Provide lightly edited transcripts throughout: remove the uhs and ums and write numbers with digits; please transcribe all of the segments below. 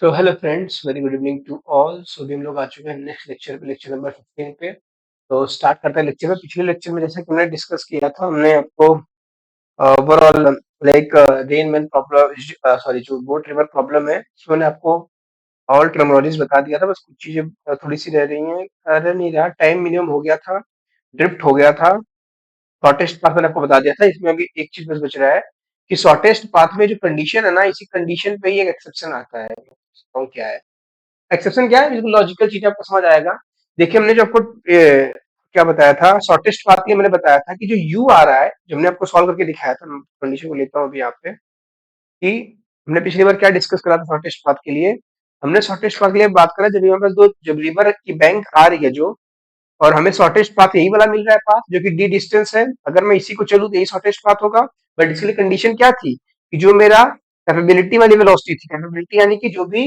तो hello friends, very good evening to all. So अभी हम लोग आ चुके हैं नेक्स्ट लेक्चर पे, लेक्चर नंबर 15 पे। तो स्टार्ट करते हैं लेक्चर में। पिछले लेक्चर में जैसा कि हमने डिस्कस किया था, हमने आपको overall like Rain Man problem, sorry, जो बोट रिवर प्रॉब्लम है उसमें मैंने आपको ऑल टर्मिनोलॉजीज बता दिया था। बस कुछ चीजें थोड़ी सी रह रही हैं। रह नहीं रहा, टाइम मिनिमम हो गया था, ड्रिफ्ट हो गया था, शॉर्टेस्ट पाथ मैंने आपको बता दिया था। इसमें अभी एक चीज बस बच रहा है कि शॉर्टेस्ट पाथ में जो कंडीशन है ना, इसी कंडीशन पे ही एक एक्सेप्शन आता है। तो क्या है एक्सेप्शन? क्या है? बिल्कुल लॉजिकल चीज, आपको समझ आएगा। देखिए, हमने जो आपको क्या बताया था, शॉर्टेस्ट पाथ के लिए मैंने बताया था कि जो यू आ रहा है, जो हमने आपको सॉल्व करके दिखाया था, कंडीशन को लेता हूँ अभी यहाँ पे, कि हमने पिछली बार क्या डिस्कस करा था शॉर्टेस्ट पाथ के लिए। हमने शॉर्टेस्ट पाथ के लिए बात करा जब हमारे पास दो, जब रिवर की बैंक आ रही है जो, और हमें शॉर्टेस्ट पाथ यही वाला मिल रहा है पाथ जो कि डी डिस्टेंस है। अगर मैं इसी को चलूँ तो यही शॉर्टेस्ट पाथ होगा। बट इसके लिए कंडीशन क्या थी कि जो मेरा कैपेबिलिटी वाली वेलोसिटी थी, कैपेबिलिटी यानी कि जो भी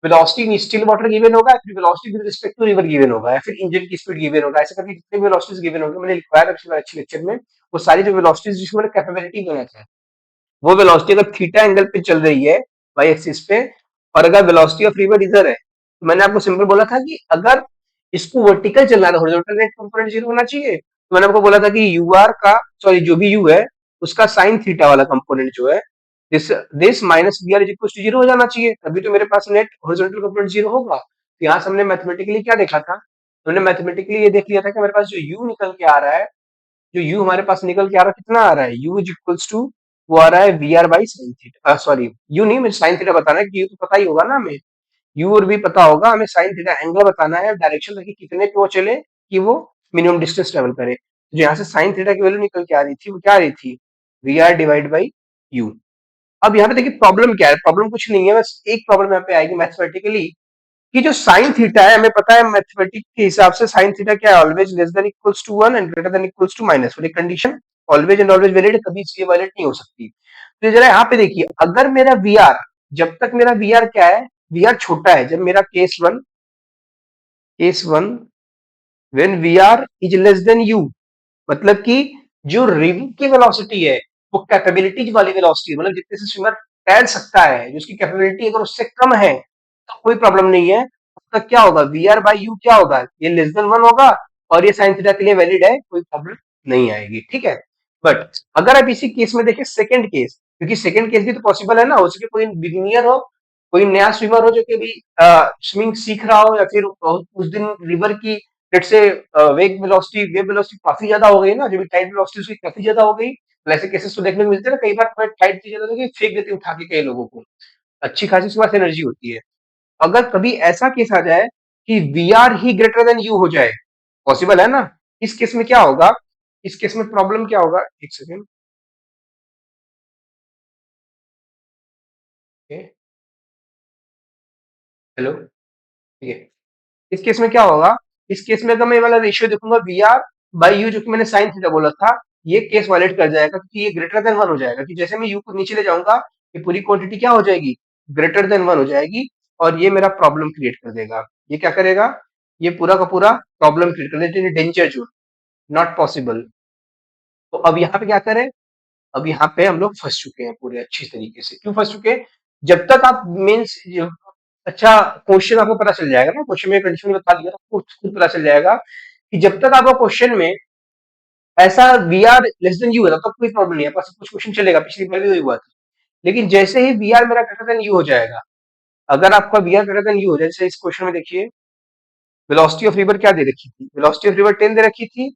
velocity in still water given होगा, फिर velocity with respect to river given होगा, या फिर इंजन की स्पीड गिवन होगा, ऐसे करके जितने वेलोसिटीज गिवन होंगे, मैंने लिखवाया था पिछले अच्छे लेक्चर में। वो सारी जो वेलोसिटीज जिसमें मैंने कैपेबिलिटी बनाया था, वो वेलोसिटी अगर थीटा एंगल पे चल रही है वाई एक्सिस पे, और अगर वेलोसिटी ऑफ रिवर इधर है, तो मैंने आपको सिंपल बोला था कि अगर इसको वर्टिकल चलना है तो हॉरिजॉन्टल नेट कंपोनेंट जीरो होना चाहिए। तो मैंने आपको बोला था कि यू आर का, सॉरी, जो भी यू है उसका साइन थीटा वाला कंपोनेंट जो है, this this minus B R is equal to zero हो जाना चाहिए, तभी तो मेरे पास नेट हॉरिजॉन्टल कंपोनेंट जीरो होगा। तो यहाँ से हमने मैथमेटिकली क्या देखा था, हमने मैथमेटिकली ये देख लिया था कि मेरे पास जो यू निकल के आ रहा है, जो यू हमारे पास निकल के आ रहा है, कितना आ रहा है, यू इज इक्वल्स टू, वो आ रहा है V are by sine theta, sorry U नहीं, मुझे साइन थीटा बताना है कि यू तो पता ही होगा ना हमें, यू और भी पता होगा हमें, साइन थीटा एंगल बताना है, डायरेक्शन देखिए कितने पे वो चले कि वो मिनिमम डिस्टेंस ट्रेवल करे। तो यहाँ से साइन थीटा की वैल्यू निकल के आ रही थी, वो क्या आ रही थी, V R divide by U. अब यहाँ पे देखिए प्रॉब्लम क्या है, प्रॉब्लम कुछ नहीं है, बस एक प्रॉब्लम यहाँ पे आएगी मैथमेटिकली, कि जो साइन थीटा है, हमें पता है मैथमेटिक के हिसाब से साइन थीटा क्या है, always less than equals to one and greater than equals to minus one. Condition always and always valid है, कभी ये वैलिड नहीं हो सकती। तो जरा यहाँ पे देखिए, अगर मेरा वी आर, जब तक मेरा वी आर क्या है, वी आर छोटा है, जब मेरा case one when V R is less than U, मतलब कि जो रिवर की वेलोसिटी है वो कैपेबिलिटी वाली वेलोसिटी, मतलब जितने से स्विमर तैर सकता है, जो उसकी कैपेबिलिटी अगर उससे कम है तो कोई प्रॉब्लम नहीं है। उसका क्या होगा, वी आर बाई यू क्या होगा, ये लेस देन वन होगा, और ये साइन थीटा के लिए वैलिड है, कोई प्रॉब्लम नहीं आएगी, ठीक है। बट अगर आप इसी केस में देखें, सेकंड केस, क्योंकि सेकंड केस भी तो पॉसिबल है ना, हो सके कोई बिगिनियर हो, कोई नया स्विमर हो जो कि अभी स्विमिंग सीख रहा हो, या फिर उस दिन रिवर की लेट्स से वेव वेलोसिटी काफी ज्यादा हो गई ना, जो भी टाइड वेलोसिटी उसकी काफी ज्यादा हो गई। तो ऐसे केसेस तो देखने को मिलते हैं ना, कई बार टाइड चीज ज्यादा होगी, फेंक देती है उठा के कई लोगों को, अच्छी खासी उसके पास एनर्जी होती है। अगर कभी ऐसा केस आ जाए कि वी आर ही ग्रेटर देन यू हो जाए, पॉसिबल है ना, इस केस में क्या होगा, इस केस में प्रॉब्लम क्या होगा, एक सेकेंड, हेलो, ठीक है। इस केस में क्या होगा, इस केस में अगर मैं ये वाला रेशियो देखूंगा वी आर बाई यू, जो कि मैंने साइन थीटा बोला था, ये केस वैलिड कर जाएगा, क्योंकि ये ग्रेटर देन वन हो जाएगा, कि जैसे मैं यू को नीचे ले जाऊंगा, ये पूरी क्वांटिटी क्या हो जाएगी, ग्रेटर देन वन हो जाएगी, और ये मेरा प्रॉब्लम क्रिएट कर देगा। ये क्या करेगा, ये पूरा का पूरा प्रॉब्लम क्रिएट कर देगा, डेंजर जोन, नॉट पॉसिबल। तो अब यहाँ पे क्या करें, अब यहाँ पे हम लोग फंस चुके हैं पूरे अच्छी तरीके से। क्यों फंस चुके हैं, जब तक आप मीन्स, अच्छा, क्वेश्चन आपको पता चल जाएगा ना, क्वेश्चन में कंडीशन बता दिया तो आपको खुद पता चल जाएगा कि जब तक आपका क्वेश्चन में ऐसा V are less than you है, तब तक कोई प्रॉब्लम नहीं है, आपका सब कुछ क्वेश्चन चलेगा, पिछली बार भी वही हुआ था। लेकिन जैसे ही वी आर मेरा ग्रेटर देन यू हो जाएगा, अगर आपका V are greater than you हो जाए, जैसे इस क्वेश्चन में देखिए, वेलोसिटी ऑफ रिवर क्या दे रखी थी, वेलोसिटी ऑफ रिवर 10 दे रखी थी,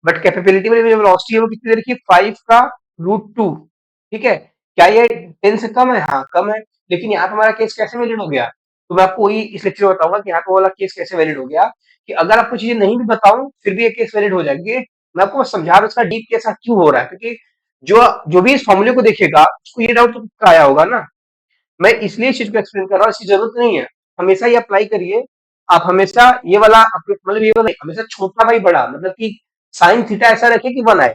बट कैपेबिलिटी में जो वेलोसिटी है वो कितनी दे रखी है, 5 का रूट टू, ठीक है। क्या ये 10 से कम है, हाँ कम है। लेकिन यहाँ पे हमारा केस कैसे वैलिड हो गया, तो मैं आपको वही इस लेक्चर में बताऊंगा कि यहाँ पे वाला केस कैसे वैलिड हो गया, कि अगर आपको चीजें नहीं भी बताऊं फिर भी ये केस वैलिड हो जाएगी। मैं आपको बस समझा रहा हूं इसका डीप केस क्यों हो रहा है, क्योंकि जो जो भी इस फॉर्मूले को देखेगा उसको ये डाउट तो आया होगा ना। मैं इसलिए इस चीज को एक्सप्लेन कर रहा हूँ, इसकी जरूरत नहीं है, हमेशा ये अप्लाई करिए। आप हमेशा ये वाला मतलब ये वाला हमेशा छोटा बाई बड़ा, मतलब कि साइन थीटा ऐसा रखे कि वन आए।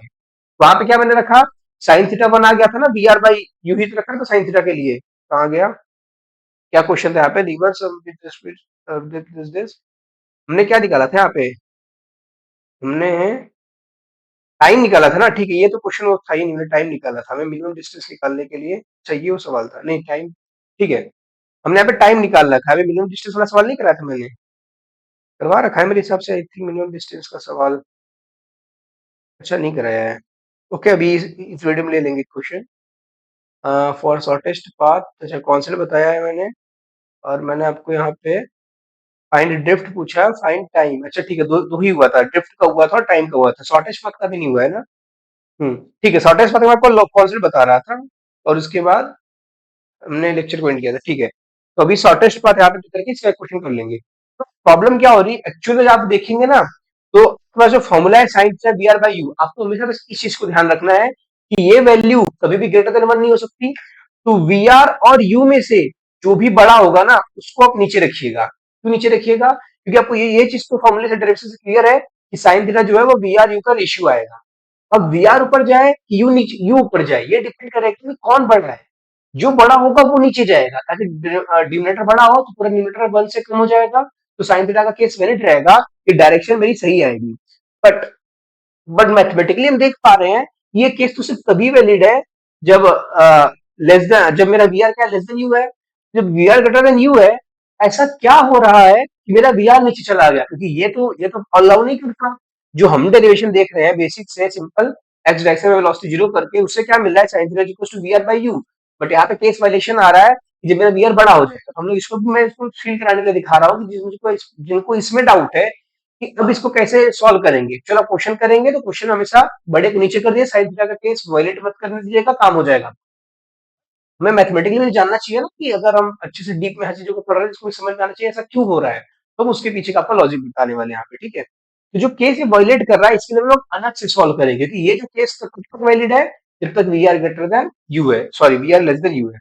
वहां पे क्या मैंने रखा, साइन थीटा वन आ गया था ना, वी आर बाई यू ही तो रखा था साइन थीटा के लिए, कहाँ गया, क्या क्वेश्चन था यहाँ पे, रिवर्स दिस, हमने क्या निकाला था यहाँ पे, हमने टाइम निकाला था ना, ठीक है, ये तो क्वेश्चन वो था ही नहीं, हमने टाइम निकाला था, हमें मिनिमम डिस्टेंस निकालने के लिए चाहिए वो सवाल था, नहीं टाइम, ठीक है। हमने यहाँ पे टाइम निकाल रखा है, अभी मिनिमम डिस्टेंस वाला सवाल नहीं कराया था मैंने, करवा रखा है मेरे हिसाब से, आई थिंक मिनिमम डिस्टेंस का सवाल। अच्छा नहीं कराया है। ओके, अभी इस वीडियो में ले लेंगे क्वेश्चन। फॉर शॉर्टेस्ट पाथ, अच्छा कॉन्सेप्ट बताया है मैंने, और मैंने आपको यहाँ पे फाइंड ड्रिफ्ट पूछा है, फाइंड टाइम। अच्छा ठीक है, दो दो ही हुआ था, ड्रिफ्ट का हुआ था और टाइम का हुआ था, शॉर्टेस्ट पाथ का भी नहीं हुआ है ना। ठीक है, शॉर्टेस्ट पाथ में आपको कॉन्सेप्ट बता रहा था, और उसके बाद हमने लेक्चर को एंड किया था, ठीक है। तो अभी शॉर्टेस्ट पाथ यहाँ पे करके इसका क्वेश्चन कर लेंगे। तो प्रॉब्लम क्या हो रही है एक्चुअली, आप देखेंगे ना, तो आपके पास जो फॉर्मूला है sine theta V are by u, आपको हमेशा बस इस चीज को ध्यान रखना है कि ये वैल्यू कभी भी ग्रेटर देन 1 नहीं हो सकती। तो वी आर और यू में से जो भी बड़ा होगा ना, उसको आप नीचे रखिएगा। क्यों नीचे रखिएगा? क्योंकि आपको ये चीज तो फॉर्मूले से डेरिवेशन से क्लियर है कि साइन थीटा जो है वो वी आर यू का रेशियो आएगा। अब वी आर ऊपर जाए कि यू नीचे, यू ऊपर जाए, ये डिपेंड करेगा कि कौन बढ़ रहा है। जो बड़ा होगा वो नीचे जाएगा, ताकि डिनोमिनेटर बड़ा हो तो पूरा न्यूमरेटर 1 से कम हो जाएगा, तो साइन थीटा का केस वैलिड रहेगा कि डायरेक्शन मेरी सही आएगी। बट मैथमेटिकली हम देख पा रहे हैं ये केस तो सिर्फ तभी वैलिड है जब लेस देन, जब मेरा वी आर क्या लेस देन यू है। जब V are greater than you है, ऐसा क्या हो रहा है कि मेरा वी आर नीचे चला गया, क्योंकि ये तो अलाउ नहीं करता। जो हम डेरिवेशन देख रहे हैं बेसिक से सिंपल, एक्स डायरेक्शन में वेलोसिटी जीरो करके, उससे क्या मिल रहा है, sine theta equals to V are by u. But यहाँ पे केस वायलेशन आ रहा है कि जब मेरा वी आर बड़ा हो जाएगा, तो हम लोग इसको भी, मैं इसको फील कराने के लिए दिखा रहा हूँ कि जिनको इसमें डाउट है कि अब इसको कैसे सॉल्व करेंगे, चलो क्वेश्चन करेंगे, तो क्वेश्चन हमेशा बड़े को नीचे कर दिए, साइन थीटा का केस वायलेट मत करने दीजिएगा, काम हो जाएगा। हमें मैथमेटिकली भी जानना चाहिए ना कि अगर हम अच्छे से डीप में हर चीजों को पढ़ रहे हैं, इसको भी समझ में आना चाहिए ऐसा क्यों हो रहा है। तो हम उसके पीछे का आपका लॉजिक बताने वाले हैं यहाँ पे, ठीक है। तो जो केस ये वायलेट कर रहा है, इसके लिए हम लोग अलग से सॉल्व करेंगे कि ये जो केस कब तक वैलिड है, जब तक v are greater than you है, sorry v are less than you है।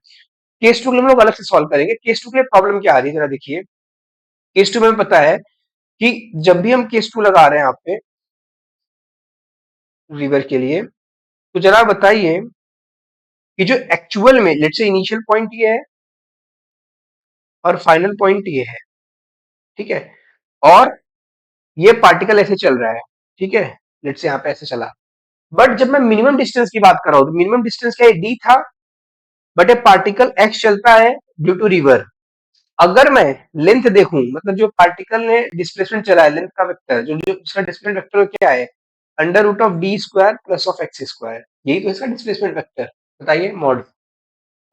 केस टू के लिए हम लोग अलग से सॉल्व करेंगे। केस टू के प्रॉब्लम क्या आ रही है जरा देखिए। केस टू में हमें पता है कि जब भी हम केस टू लगा रहे हैं यहाँ पे रिवर के लिए, तो जरा बताइए कि जो एक्चुअल में लेट्स से इनिशियल पॉइंट ये है और फाइनल पॉइंट ये है, ठीक है, और ये पार्टिकल ऐसे चल रहा है, ठीक है, लेट्स से यहाँ पे ऐसे चला। बट जब मैं मिनिमम डिस्टेंस की बात कर रहा हूं, तो मिनिमम डिस्टेंस क्या है, डी था, बट ये पार्टिकल एक्स चलता है ड्यू टू रिवर। अगर मैं लेंथ देखूं, मतलब जो पार्टिकल ने डिस्प्लेसमेंट चला है, लेंथ का वेक्टर, जो जो उसका डिस्प्लेसमेंट वेक्टर क्या है, under root of D square plus of X square, यही तो इसका डिस्प्लेसमेंट वेक्टर, बताइए मॉड।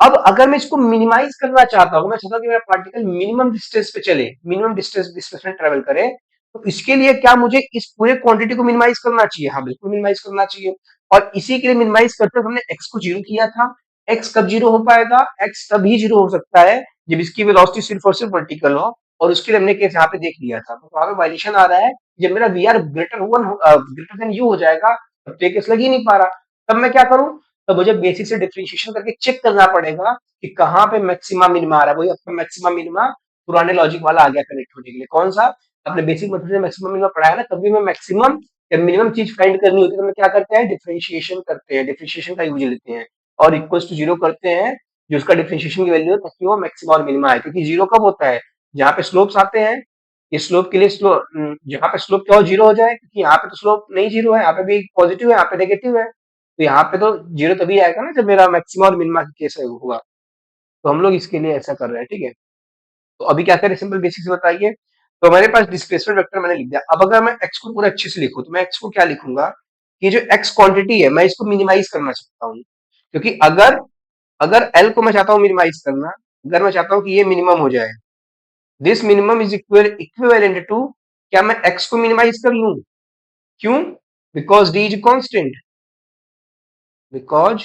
अब अगर मैं इसको मिनिमाइज करना चाहता हूं, मैं चाहता हूं कि मेरा पार्टिकल मिनिमम डिस्टेंस पे चले, मिनिमम डिस्टेंस डिस्प्लेसमेंट ट्रेवल करे, तो इसके लिए क्या मुझे इस पूरे क्वांटिटी को मिनिमाइज करना चाहिए? हाँ बिल्कुल मिनिमाइज करना चाहिए। और इसी के लिए मिनिमाइज करते हुए हमने एक्स को जीरो किया था। एक्स कब जीरो हो पाएगा? एक्स तभी जीरो हो सकता है जब इसकी वेलोसिटी सिर्फ और सिर्फ वर्टिकल हो, और उसके लिए हमने केस यहाँ पे देख लिया था। तो वहां पे वायलेशन आ रहा है, जब मेरा V are greater than you हो जाएगा, तब तो ये केस लग ही नहीं पा रहा। तब मैं क्या करूं? तो मुझे बेसिक से डिफरेंशिएशन करके चेक करना पड़ेगा कि कहाँ पे मैक्सिमम मिनिमा आ रहा है। वही आपका मैक्सिमम मिनिमा पुराने लॉजिक वाला आ गया कनेक्ट होने के लिए। कौन सा? आपने बेसिक मेथड से मैक्सिमम मिनिमा पढ़ा है ना, कभी मैं मैक्सिमम या मिनिमम चीज फाइंड करनी होती है तो हम क्या करते हैं, डिफरेंशिएशन करते हैं, डिफरेंशिएशन का यूज लेते हैं और इक्वल्स टू जीरो करते हैं, जो उसका डिफरेंशिएशन की वैल्यू है, ताकि वो मैक्सिमम और मिनिमा है। क्योंकि जीरो कब होता है? जहाँ पे स्लोप्स आते हैं। ये स्लोप के लिए जहाँ पे स्लोप क्या हो, जीरो हो जाए, क्योंकि यहाँ पे तो स्लोप नहीं जीरो है, यहाँ पे भी पॉजिटिव है, यहाँ पे नेगेटिव है, तो यहाँ पे तो जीरो तभी आएगा ना जब मेरा मैक्सिमम और मिनिमा की केस होगा। तो हम लोग इसके लिए ऐसा कर रहे हैं, ठीक है। तो अभी क्या करें, सिंपल बेसिक से बताइए। तो हमारे पास डिस्प्लेसमेंट वेक्टर मैंने लिख दिया। अब अगर मैं एक्स को पूरा अच्छे से लिखूं, तो मैं एक्स को क्या लिखूंगा कि जो एक्स क्वांटिटी है, मैं इसको मिनिमाइज करना चाहता हूँ। क्योंकि अगर अगर एल को मैं चाहता हूँ मिनिमाइज करना, अगर मैं चाहता हूँ कि ये मिनिमम हो जाए, this minimum is equivalent to, क्या मैं एक्स को मिनिमाइज कर लूं? क्यों? Because D is constant, because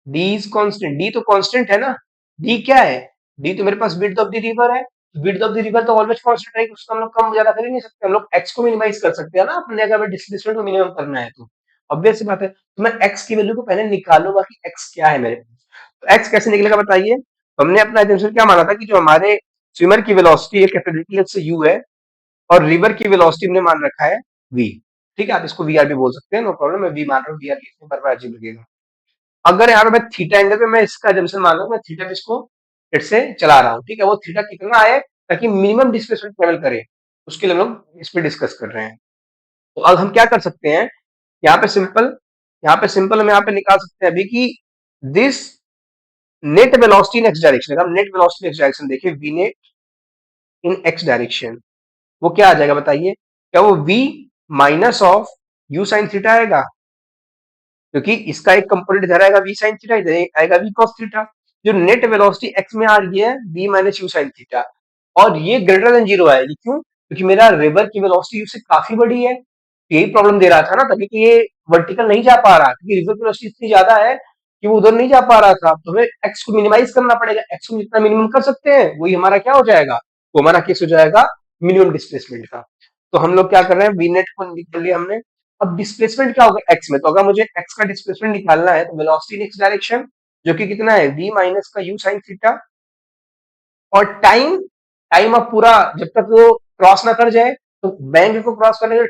D is constant. D तो कांस्टेंट है ना। डी क्या है? डी तो मेरे पास विड्थ ऑफ द रिवर है। विड्थ ऑफ द रिवर तो ऑलवेज कांस्टेंट रहेगी, उसको हम लोग कम ज्यादा कर ही नहीं सकते। हम लोग एक्स को मिनिमाइज कर सकते हैं ना अपने, अगर डिस्प्लेसमेंट को मिनिमम करना है तो ऑब्वियस सी बात है। तो मैं एक्स की वैल्यू को पहले निकालूंगा कि एक्स क्या है मेरे पास। तो एक्स कैसे निकलेगा बताइए। हमने अपना एजम्पशन क्या माना था कि जो हमारे स्विमर की वेलोसिटी है, कैपिटल से यू है, और रिवर की वेलोसिटी हमने मान रखा है वी। ठीक है, आप इसको वी आर भी बोल सकते हैं, नो प्रॉब्लम। मैं वी मान रहा हूँ, वी आर लिखने पर अजीब लगेगा। अगर यहाँ पे मैं थीटा एंगल पे मैं इसका जंक्शन मान रहा हूँ, मैं थीटा पे इसको फिर से चला रहा हूँ, ठीक है। वो थीटा कितना आए ताकि मिनिमम डिस्प्लेसमेंट ट्रेवल करे, उसके लिए हम लोग इस पे डिस्कस कर रहे हैं। तो अब हम क्या कर सकते हैं, यहाँ पे सिंपल हम यहाँ पे निकाल सकते हैं अभी कि this net velocity in x direction, अगर हम नेट वेलोसिटी इन एक्स डायरेक्शन देखें, वी नेट इन एक्स डायरेक्शन, वो क्या आ जाएगा बताइए? क्या वो v minus of u sine theta आएगा? क्योंकि इसका एक कंपोनेंट इधर आएगा v साइन थीटा, इधर आएगा v cos थीटा। जो नेट वेलोसिटी x में आ रही है v minus u sine theta, और ये ग्रेटर देन जीरो आएगी। क्यों? क्योंकि मेरा रिवर की वेलोसिटी u से काफी बड़ी है। यही प्रॉब्लम दे रहा था ना तभी कि ये वर्टिकल नहीं जा पा रहा, क्योंकि रिवर की वेलोसिटी इतनी ज्यादा है कि वो उधर नहीं जा पा रहा था। तो हमें x को मिनिमाइज करना पड़ेगा, x को जितना मिनिमम कर सकते हैं वही हमारा क्या हो जाएगा, वो हमारा केस हो जाएगा मिनिमम डिस्प्लेसमेंट का। तो हम लोग क्या कर रहे हैं, वी नेट को निकाल लिया हमने। अब डिस्प्लेसमेंट क्या होगा एक्स में, तो अगर मुझे एक्स का डिस्प्लेसमेंट निकालना है तो वेलोसिटी इन एक्स डायरेक्शन जो कि कितना है v माइनस का u साइन थीटा, और टाइम, टाइम अब पूरा जब तक वो क्रॉस ना कर जाए, तो बैंक को क्रॉस करने का।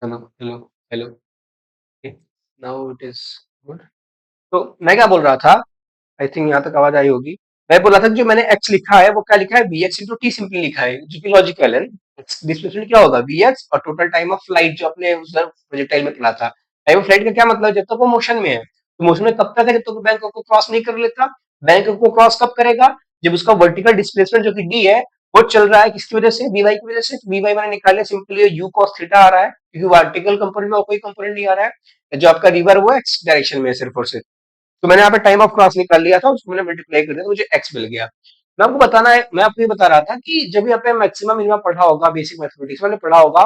Hello hello hello, now it is good. तो मैं क्या बोल रहा था, आई थिंक यहाँ तक आवाज आई होगी। मैं बोला था कि जो मैंने x लिखा है वो क्या लिखा है, bx इंटू टी सिंपली लिखा है, जो कि लॉजिकल है। डिस्प्लेसमेंट क्या होगा, bx और टोटल टाइम ऑफ फ्लाइट जो अपने उस प्रोजेक्टाइल में पढ़ा था। टाइम ऑफ फ्लाइट का क्या मतलब है, जब तक वो मोशन में है। तो मोशन में कब तक है, जब तक वो बैंक को क्रॉस नहीं कर लेता। बैंक को क्रॉस कब करेगा, जब उसका वर्टिकल डिस्प्लेसमेंट जो कि d है वो चल रहा है किसकी वजह से, by की वजह से। तो by मैंने निकाला सिंपली u cos थीटा आ रहा है, क्योंकि वर्टिकल कंपोनेंट में और कोई कंपोनेंट नहीं आ रहा है। जो आपका रिवर वो एक्स डायरेक्शन में है सिर्फ और सिर्फ। तो मैंने यहाँ पे टाइम ऑफ क्रॉस निकाल लिया था, उसको मैंने मल्टीप्लाई कर दिया तो मुझे एक्स मिल गया। मैं आपको बताना है, मैं आपको ये बता रहा था कि जब यहाँ पे मैक्सिमम मिनिमम पढ़ा होगा बेसिक मैथमेटिक्स में पढ़ा होगा,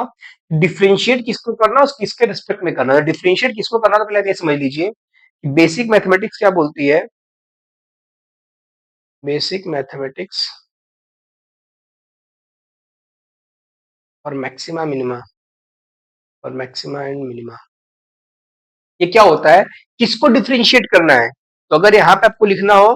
डिफरेंशिएट किसको करना और किसके रिस्पेक्ट में करना है। डिफरेंशिएट किसको करना, तो पहले आप ये समझ लीजिए कि बेसिक मैथमेटिक्स क्या बोलती है। बेसिक मैथमेटिक्स और मैक्सिमा मिनिमा, और मैक्सिमा एंड मिनिमा, ये क्या होता है, किसको डिफरेंशिएट करना है। तो अगर यहाँ पे आपको लिखना हो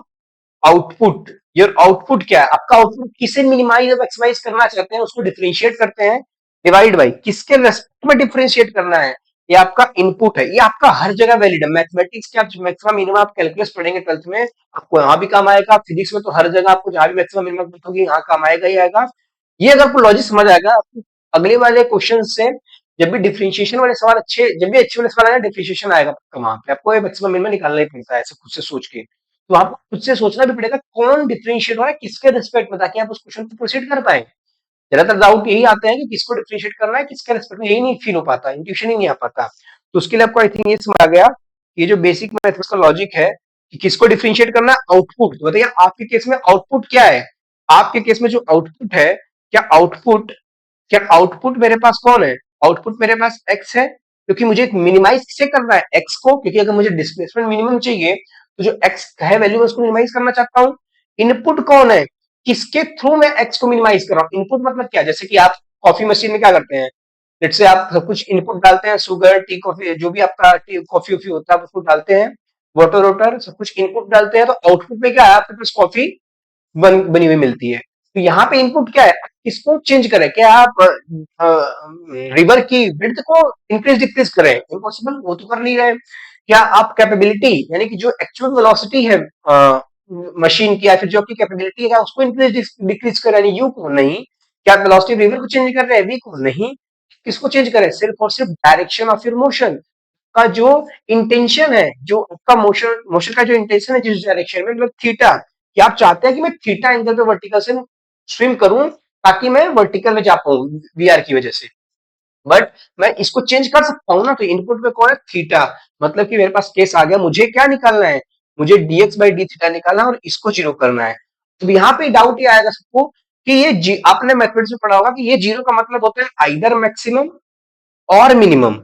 आउटपुट, योर आउटपुट क्या है, आपका आउटपुट किसे मिनिमाइज और मैक्सिमाइज करना चाहते हैं उसको डिफरेंशिएट करते हैं। डिवाइड बाई किसके रेस्पेक्ट में डिफरेंशिएट करना है, ये आपका इनपुट है। ये आपका हर जगह वैलिड है। मैथमेटिक्स के आप मैक्सिमम मिनिमम आप कैलकुलस पढ़ेंगे 12th में, आपको यहाँ भी काम आएगा। फिजिक्स में तो हर जगह आपको जहां भी मैक्सिमम मिनिमम होगी यहाँ काम आएगा ही आएगा। ये अगर आपको लॉजिक समझ आएगा, आपको अगले वाले क्वेश्चन से जब भी डिफरेंशिएशन वाले सवाल अच्छे, जब भी अच्छे वाले सवाल आएगा डिफरेंशिएशन आएगा पक्का, वहां पे आपको मैक्सिमम मिनिमम निकालना ही पड़ता है ऐसे खुद से सोच के। तो आपको खुद से सोचना भी पड़ेगा कौन डिफरेंशिएट हो रहा है किसके रिस्पेक्ट में, ताकि आप उस क्वेश्चन को प्रोसीड कर पाए। ज्यादातर डाउट यही आते हैं कि किसको डिफरेंशिएट करना है किसके रिस्पेक्ट में, यही नहीं फील हो पाता, इंट्यूशन ही नहीं आ पाता। तो उसके लिए आपको आई थिंक ये समझ आ गया कि ये जो बेसिक मैथमेटिक्स का लॉजिक है कि किसको डिफरेंशिएट करना है, आउटपुट। तो बताइए आपके केस में आउटपुट क्या है, आपके केस में जो आउटपुट है, क्या आउटपुट, क्या आउटपुट मेरे पास कौन है, आउटपुट मेरे पास एक्स है। क्योंकि मुझे मिनिमाइज किसे करना है, एक्स को, क्योंकि अगर मुझे डिस्प्लेसमेंट मिनिमम चाहिए तो जो एक्स है वैल्यू मैं उसको मिनिमाइज करना चाहता हूँ। इनपुट कौन है, किसके थ्रू मैं एक्स को मिनिमाइज कर रहा हूँ। इनपुट मतलब क्या, जैसे कि आप कॉफी मशीन में क्या करते हैं, लेट से आप सब कुछ इनपुट डालते हैं, शुगर टी कॉफी जो भी आपका टी कॉफी वॉफी होता है आप उसको डालते हैं, वाटर वाटर सब कुछ इनपुट डालते हैं, तो आउटपुट में क्या है, आपके पास कॉफी बनी हुई मिलती है। तो यहाँ पे इनपुट क्या है, किसको चेंज करें, क्या आप रिवर की विड्थ को इंक्रीज डिक्रीज करें, इम्पॉसिबल, वो तो कर नहीं रहे। क्या आप कैपेबिलिटी यानी कि जो एक्चुअल वेलोसिटी है मशीन की, या फिर जो आपकी कैपेबिलिटी है उसको इंक्रीज डिक्रीज करें, यानी यू को नहीं। क्या आप वेलोसिटी रिवर को चेंज कर रहे हैं, वी को नहीं। किसको चेंज करें? सिर्फ और सिर्फ डायरेक्शन ऑफ योर मोशन का जो इंटेंशन है, जो आपका मोशन मोशन का जो इंटेंशन है जिस डायरेक्शन में, मतलब थीटा, कि आप चाहते हैं कि मैं थीटा एंगल पे वर्टिकल से स्विम करूं ताकि मैं वर्टिकल में जा पाऊं वीआर की वजह से। बट मैं इसको चेंज कर सकता हूं ना, तो इनपुट में कौन है? थीटा। मतलब कि मेरे पास केस आ गया, मुझे क्या निकालना है? मुझे dx बाई डी थीटा निकालना है और इसको जीरो करना है। तो यहाँ पे डाउट ये आएगा सबको कि ये आपने मैथमेटिक्स में पढ़ा होगा कि ये जीरो का मतलब होता है आइदर मैक्सिमम और मिनिमम।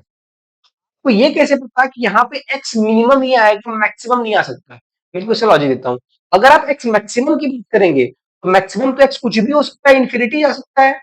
तो ये कैसे पता कि यहाँ पे एक्स मिनिमम ही आएगा, मैक्सिमम नहीं आ सकता? मैं इसको लॉजिक देता हूँ। अगर आप एक्स मैक्सिमम की बात करेंगे तो मैक्सिमम तो एक्स कुछ भी हो सकता है, इन्फिनिटी जा सकता है।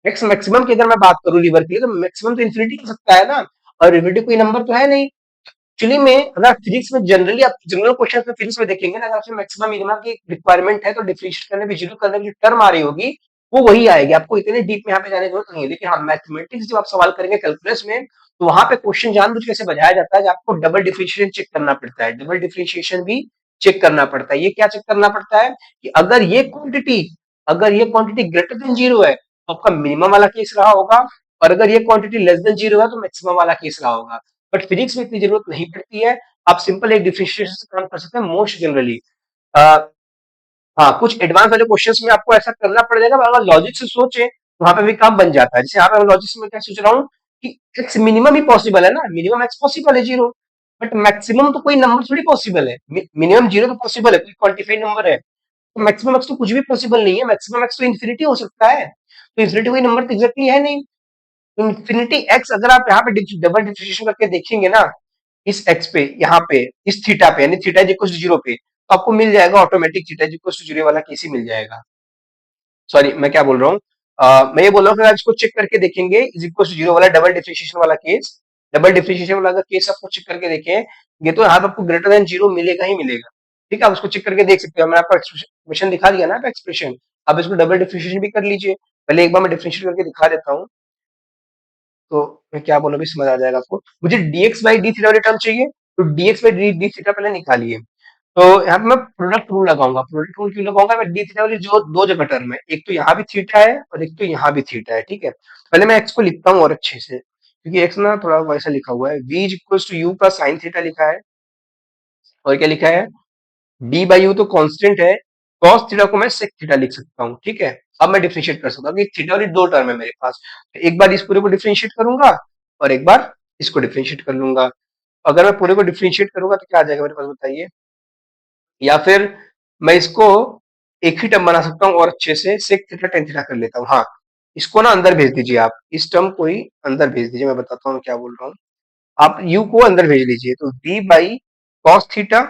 एक्स मैक्सिमम की अगर मैं बात करूं लीवर की, तो मैक्सिमम तो इन्फिनिटी हो सकता है ना, और इन्फिनिटी कोई नंबर तो है नहीं। एक्चुअली में अगर फिजिक्स में जनरली आप जनरल क्वेश्चन में फिजिक्स में देखेंगे ना, अगर आपसे मैक्सिमम मिनिमम की रिक्वायरमेंट है तो डिफरेंशिएट करने में, जीरो करने में जो टर्म आ रही होगी वो वही आएगी। आपको इतने डीप में यहाँ पे जाने की जरूरत नहीं है। लेकिन हाँ, मैथमेटिक्स जब आप सवाल करेंगे कैलकुलस में, तो वहां पे क्वेश्चन जानबूझ कैसे बजाया जाता है, आपको डबल डिफरेंशिएशन चेक करना पड़ता है। डबल डिफरेंशिएशन भी चेक करना पड़ता है। ये क्या चेक करना पड़ता है कि अगर ये क्वांटिटी ग्रेटर देन जीरो है तो आपका मिनिमम वाला केस रहा होगा, और अगर ये क्वांटिटी लेस देन जीरो है तो मैक्सिमम वाला केस रहा होगा। बट फिजिक्स में इतनी जरूरत नहीं पड़ती है। आप सिंपल एक डिफरेंशिएशन से काम कर सकते हैं मोस्ट जनरली। हाँ, कुछ एडवांस वाले क्वेश्चंस में आपको ऐसा करना पड़ जाएगा, अगर लॉजिक से सोचे तो वहां पे भी काम बन जाता है। जैसे यहाँ पे लॉजिक से मैं क्या सोच रहा हूँ कि एक्स मिनिमम ही पॉसिबल है ना, मिनिमम एक्स पॉसिबल है जीरो, बट मैक्सिमम तो कोई नंबर थोड़ी पॉसिबल है। मिनिमम जीरो तो पॉसिबल है, कोई क्वांटिफाइड नंबर है। तो मैक्सिमम एक्स तो कुछ भी पॉसिबल नहीं है, मैक्सिमम एक्स तो इन्फिनिटी हो सकता है। तो इन्फिनिटी कोई नंबर तो एग्जैक्टली है नहीं। इन्फिनिटी एक्स अगर आप यहाँ पे डबल डिफरेंशिएशन करके देखेंगे ना, इस एक्स पे, यहाँ पे, इस थीटा पे, यानी theta is equal to zero पे, तो आपको मिल जाएगा automatic theta is equal to zero वाला केस ही मिल जाएगा। सॉरी, मैं क्या बोल रहा हूँ, मैं ये बोल रहा हूँ कि आप इसको चेक करके देखेंगे इज इक्वल टू जीरो वाला डबल डिफरेंशिएशन वाला केस, डबल डिफरेंशिएशन वाला अगर केस आपको चेक करके देखें, ये तो यहाँ पे आपको ग्रेटर देन जीरो मिलेगा ही मिलेगा। ठीक है, आप उसको चेक करके देख सकते हो। मैंने आपको एक्सप्रेशन दिखा दिया ना, एक्सप्रेशन। आप इसको डबल डिफरेंशिएशन भी कर लीजिए। पहले एक बार मैं डिफरेंशिएट करके दिखा देता हूँ, तो मैं क्या बोलूँ भी समझ आ जाएगा आपको। मुझे dx बाई डी थीटा वाली टर्म चाहिए, तो dx बाई डी थीटा पहले निकालिए। तो यहाँ पे मैं प्रोडक्ट रूल लगाऊंगा। प्रोडक्ट रूल क्यों लगाऊंगा? मैं डी थीटा वाली जो दो जगह टर्म है, एक तो यहाँ भी थीटा है और एक तो यहाँ भी थीटा है। ठीक है, पहले मैं एक्स को लिखता हूँ और अच्छे से, क्योंकि एक्स ना थोड़ा वैसा लिखा हुआ है। v is equal to u का साइन थीटा लिखा है, और क्या लिखा है? डी बाई यू तो कांस्टेंट है, cos थीटा को मैं sec थीटा लिख सकता हूँ। ठीक है, अब मैं डिफरेंशिएट कर सकता हूँ कि थीटा वाली दो टर्म है मेरे पास। तो एक बार इस पूरे को डिफरेंशिएट करूंगा और एक बार इसको डिफरेंशिएट कर लूंगा। अगर मैं पूरे को डिफरेंशिएट करूंगा तो क्या आ जाएगा मेरे पास, बताइए? या फिर मैं इसको एक ही टर्म बना सकता हूँ और अच्छे से sec थीटा tan थीटा कर लेता हूँ। हाँ, इसको ना अंदर भेज दीजिए, आप इस टर्म को ही अंदर भेज दीजिए। मैं बताता हूँ क्या बोल रहा हूँ। आप u को अंदर भेज लीजिए, तो v by cos theta,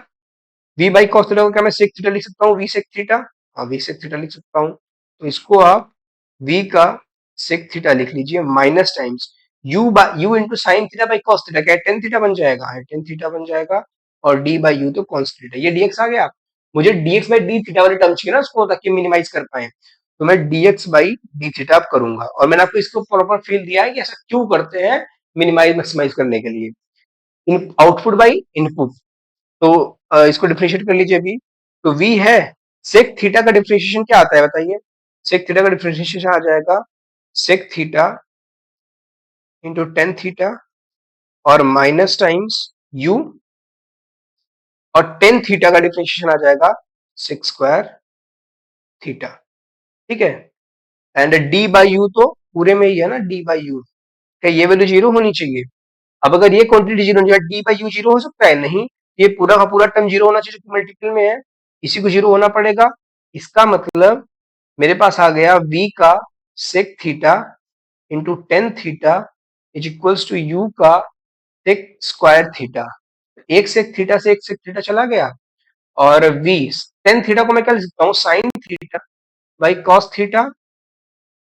v by cos theta को क्या मैं सेक थीटा लिख सकता हूँ? v सेक थीटा, हाँ v सेक थीटा लिख सकता हूँ। तो इसको आप v का सेक थीटा लिख लीजिए, minus times you into sine theta by cos theta, क्या टेन थीटा बन जाएगा? है टेन थीटा बन जाएगा। और d बाई यू तो कॉस थीटा, ये dx आ गया। मुझे dx बाई डी थीटा वाली टर्म चाहिए ना उसको, ताकि मिनिमाइज कर पाए। तो मैं dx बाई डी थीटा अब करूंगा, और मैंने आपको इसको प्रॉपर फील दिया है कि ऐसा क्यों करते हैं, मिनिमाइज मैक्सिमाइज करने के लिए। Output by input. तो इसको डिफरेंशिएट कर लीजिए अभी। तो v है, सेक थीटा का डिफरेंशिएशन क्या आता है बताइए? सेक थीटा का डिफरेंशिएशन आ जाएगा sec theta into tan theta और माइनस टाइम्स u, और टेन थीटा का डिफरेंशिएशन आ जाएगा सेक स्क्वायर थीटा। ठीक है, एंड d बाई यू तो पूरे में ही है ना, d बाई यू, क्या ये वैल्यू जीरो होनी चाहिए? अब अगर ये क्वांटिटी जीरो हो जाए, डी बाई यू जीरो हो सकता है? नहीं, ये पूरा का पूरा टर्म जीरो होना चाहिए जो मल्टीपल में है, इसी को जीरो होना पड़ेगा। इसका मतलब मेरे पास आ गया v का sec theta into tan theta is equals to u का सेक स्क्वायर थीटा। एक सेक थीटा से एक सेक थीटा चला गया, और v टेन थीटा को मैं क्या लिख सकता हूँ? Sine theta by cos theta,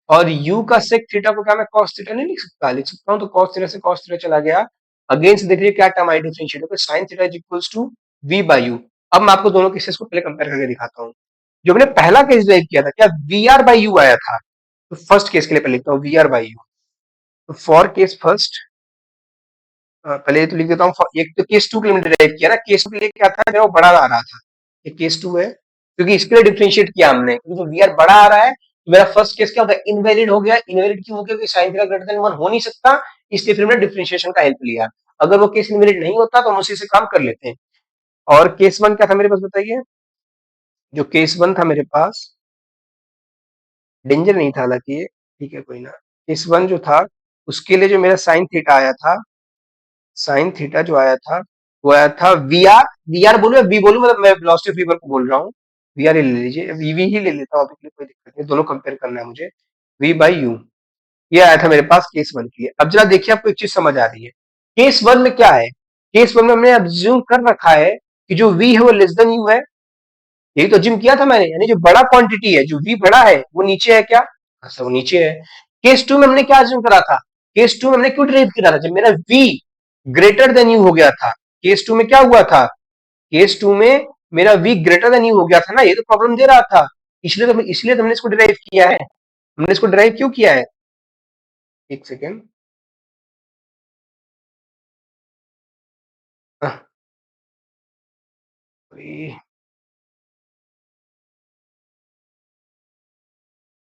और u का सेक थीटा को क्या मैं cos थीटा नहीं लिख सकता? लिख सकता हूँ। तो cos थीटा से cos थीटा चला गया। अगेन से देखिए क्या टर्म आई डिफरेंशिएट होकर, sin theta is equals to v by u। अब मैं आपको दोनों केसेस को पहले कंपेयर करके दिखाता हूँ। जो मैंने पहला केस ड्राइव किया था, क्या vr बाई u आया था? तो फर्स्ट केस के लिए पहले लिखता हूँ vr बाई u। तो फॉर केस फर्स्ट, पहले तो लिख देता हूँ। एक तो केस टू के लिए मैंने ड्राइव किया ना, केस टू के लिए क्या था, मेरा वो बड़ा आ रहा था, ये केस टू है, क्योंकि इसके लिए डिफरेंशिएट किया हमने, क्योंकि वी आर बड़ा आ रहा है तो मेरा फर्स्ट केस क्या होगा, इनवैलिड हो गया। इनवैलिड क्यों हो गया, साइन थीटा ग्रेटर देन 1 हो नहीं सकता, इसलिए फिर मैंने डिफरेंशिएशन का हेल्प लिया। अगर वो केस इनवैलिड नहीं होता तो हम उसी से काम कर लेते हैं। और केस वन क्या था मेरे पास बताइए। जो केस वन था मेरे पास, डेंजर नहीं था हालांकि ये, ठीक है कोई ना। केस वन जो था, उसके लिए जो मेरा साइन थीटा आया था, साइन थीटा जो आया था, वो आया था वी आर। वी आर बोलूं या वी बोलूं, मतलब मैं वेलोसिटी ऑफ वीवर को बोल रहा हूँ। वी आर ही ले लीजिए, वी ही ले लेता हूँ अभी के लिए, कोई दिक्कत नहीं, दोनों कंपेयर करना है मुझे। वी बाई यू, ये आया था मेरे पास केस वन के लिए। अब जरा देखिए आपको एक चीज समझ आ रही है। केस वन में क्या है, केस वन में हमने अज्यूम कर रखा है कि जो वी है वो लेस देन यू है। यही तो अज्यूम किया था मैंने, यानी जो बड़ा क्वांटिटी है, जो वी बड़ा है वो नीचे है क्या, अच्छा वो नीचे है। केस टू में हमने क्या अज्यूम करा था, केस टू में हमने क्यों ड्राइव किया था, जब मेरा वी ग्रेटर देन यू हो गया था। केस टू में क्या हुआ था, केस टू में मेरा वी ग्रेटर देन यू हो गया था ना, ये तो प्रॉब्लम दे रहा था। इसलिए तो हमने इसको ड्राइव किया है। हमने इसको ड्राइव क्यों किया है, एक सेकेंड।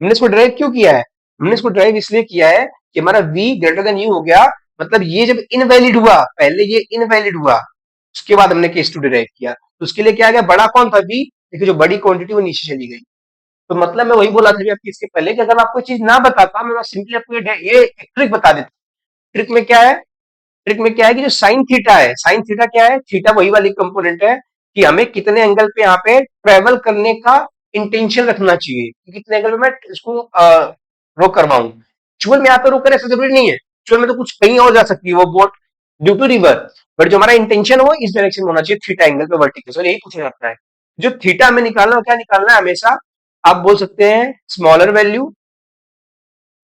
हमने इसको ड्राइव क्यों किया है, हमने इसको ड्राइव इसलिए किया है कि हमारा v ग्रेटर देन u हो गया। मतलब ये जब इनवैलिड हुआ, पहले ये इनवैलिड हुआ, उसके बाद हमने केस टू ड्राइव किया, तो उसके लिए क्या आ गया, बड़ा कौन था v, देखिए जो बड़ी क्वांटिटी वो नीचे चली गई। तो मतलब मैं वही बोला था आपकी इसके पहले कि अगर आपको चीज ना बताता, मैं सिंपली आपको ये ट्रिक बता देता। ट्रिक में क्या है, ट्रिक में क्या है कि जो साइन थीटा है, साइन थीटा क्या है, थीटा वही वाली कंपोनेंट है कि हमें कितने एंगल पे यहाँ पे ट्रेवल करने का इंटेंशन रखना चाहिए कि कितने एंगल पे मैं इसको रो करवाऊं। एक्चुअल में यहाँ पे रो कर ऐसा जरूरी नहीं है, एक्चुअल में तो कुछ कहीं और जा सकती है वो boat due to river, but जो हमारा इंटेंशन हो इस डायरेक्शन में होना चाहिए, थीटा एंगल पे वर्टिकल। सो यही पूछा जाता है, जो थीटा हमें निकालना हो, क्या निकालना है हमेशा, आप बोल सकते हैं smaller value,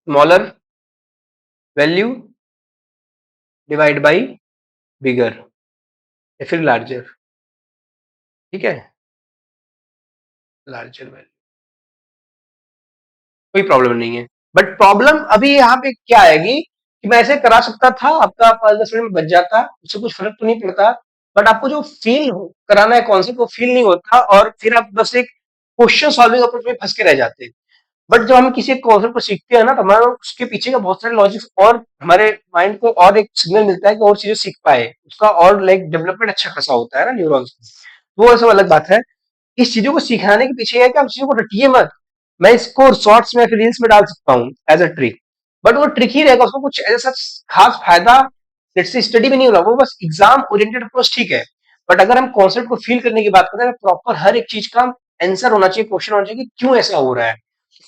smaller value divide by bigger, या फिर लार्जर, ठीक है, लार्जर वैल्यू, कोई प्रॉब्लम नहीं है। बट प्रॉब्लम अभी यहाँ पे क्या आएगी कि मैं ऐसे करा सकता था, आपका 5-10 मिनट में बच जाता, उससे कुछ फर्क तो नहीं पड़ता, बट आपको जो फील कराना है कॉन्सेप्ट वो फील नहीं होता, और फिर आप बस एक क्वेश्चन सॉल्विंग अप्रोच में फंस के रह जाते हैं। बट जब हम किसी कॉन्सेप्ट को सीखते हैं ना, तो हमारा उसके पीछे का बहुत सारे लॉजिक्स और हमारे माइंड को और एक सिग्नल मिलता है कि और चीजें सीख पाए, उसका और लाइक डेवलपमेंट अच्छा खासा होता है ना न्यूरॉन्स की। वो सब अलग बात है। इस चीजों को सिखाने के पीछे है कि आप चीजों को रटिए मत। मैं इसको शॉर्ट्स में फिर रील्स में डाल सकता हूँ एज अ ट्रिक, बट वो ट्रिक ही रहेगा, उसको कुछ ऐसा खास फायदा जैसे स्टडी में नहीं होगा, वो बस एग्जाम ओरिएंटेड अप्रोच ठीक है। बट अगर हम कॉन्सेप्ट को फील करने की बात करें, प्रॉपर हर एक चीज का आंसर होना चाहिए, क्वेश्चन होना चाहिए कि क्यों ऐसा हो रहा है।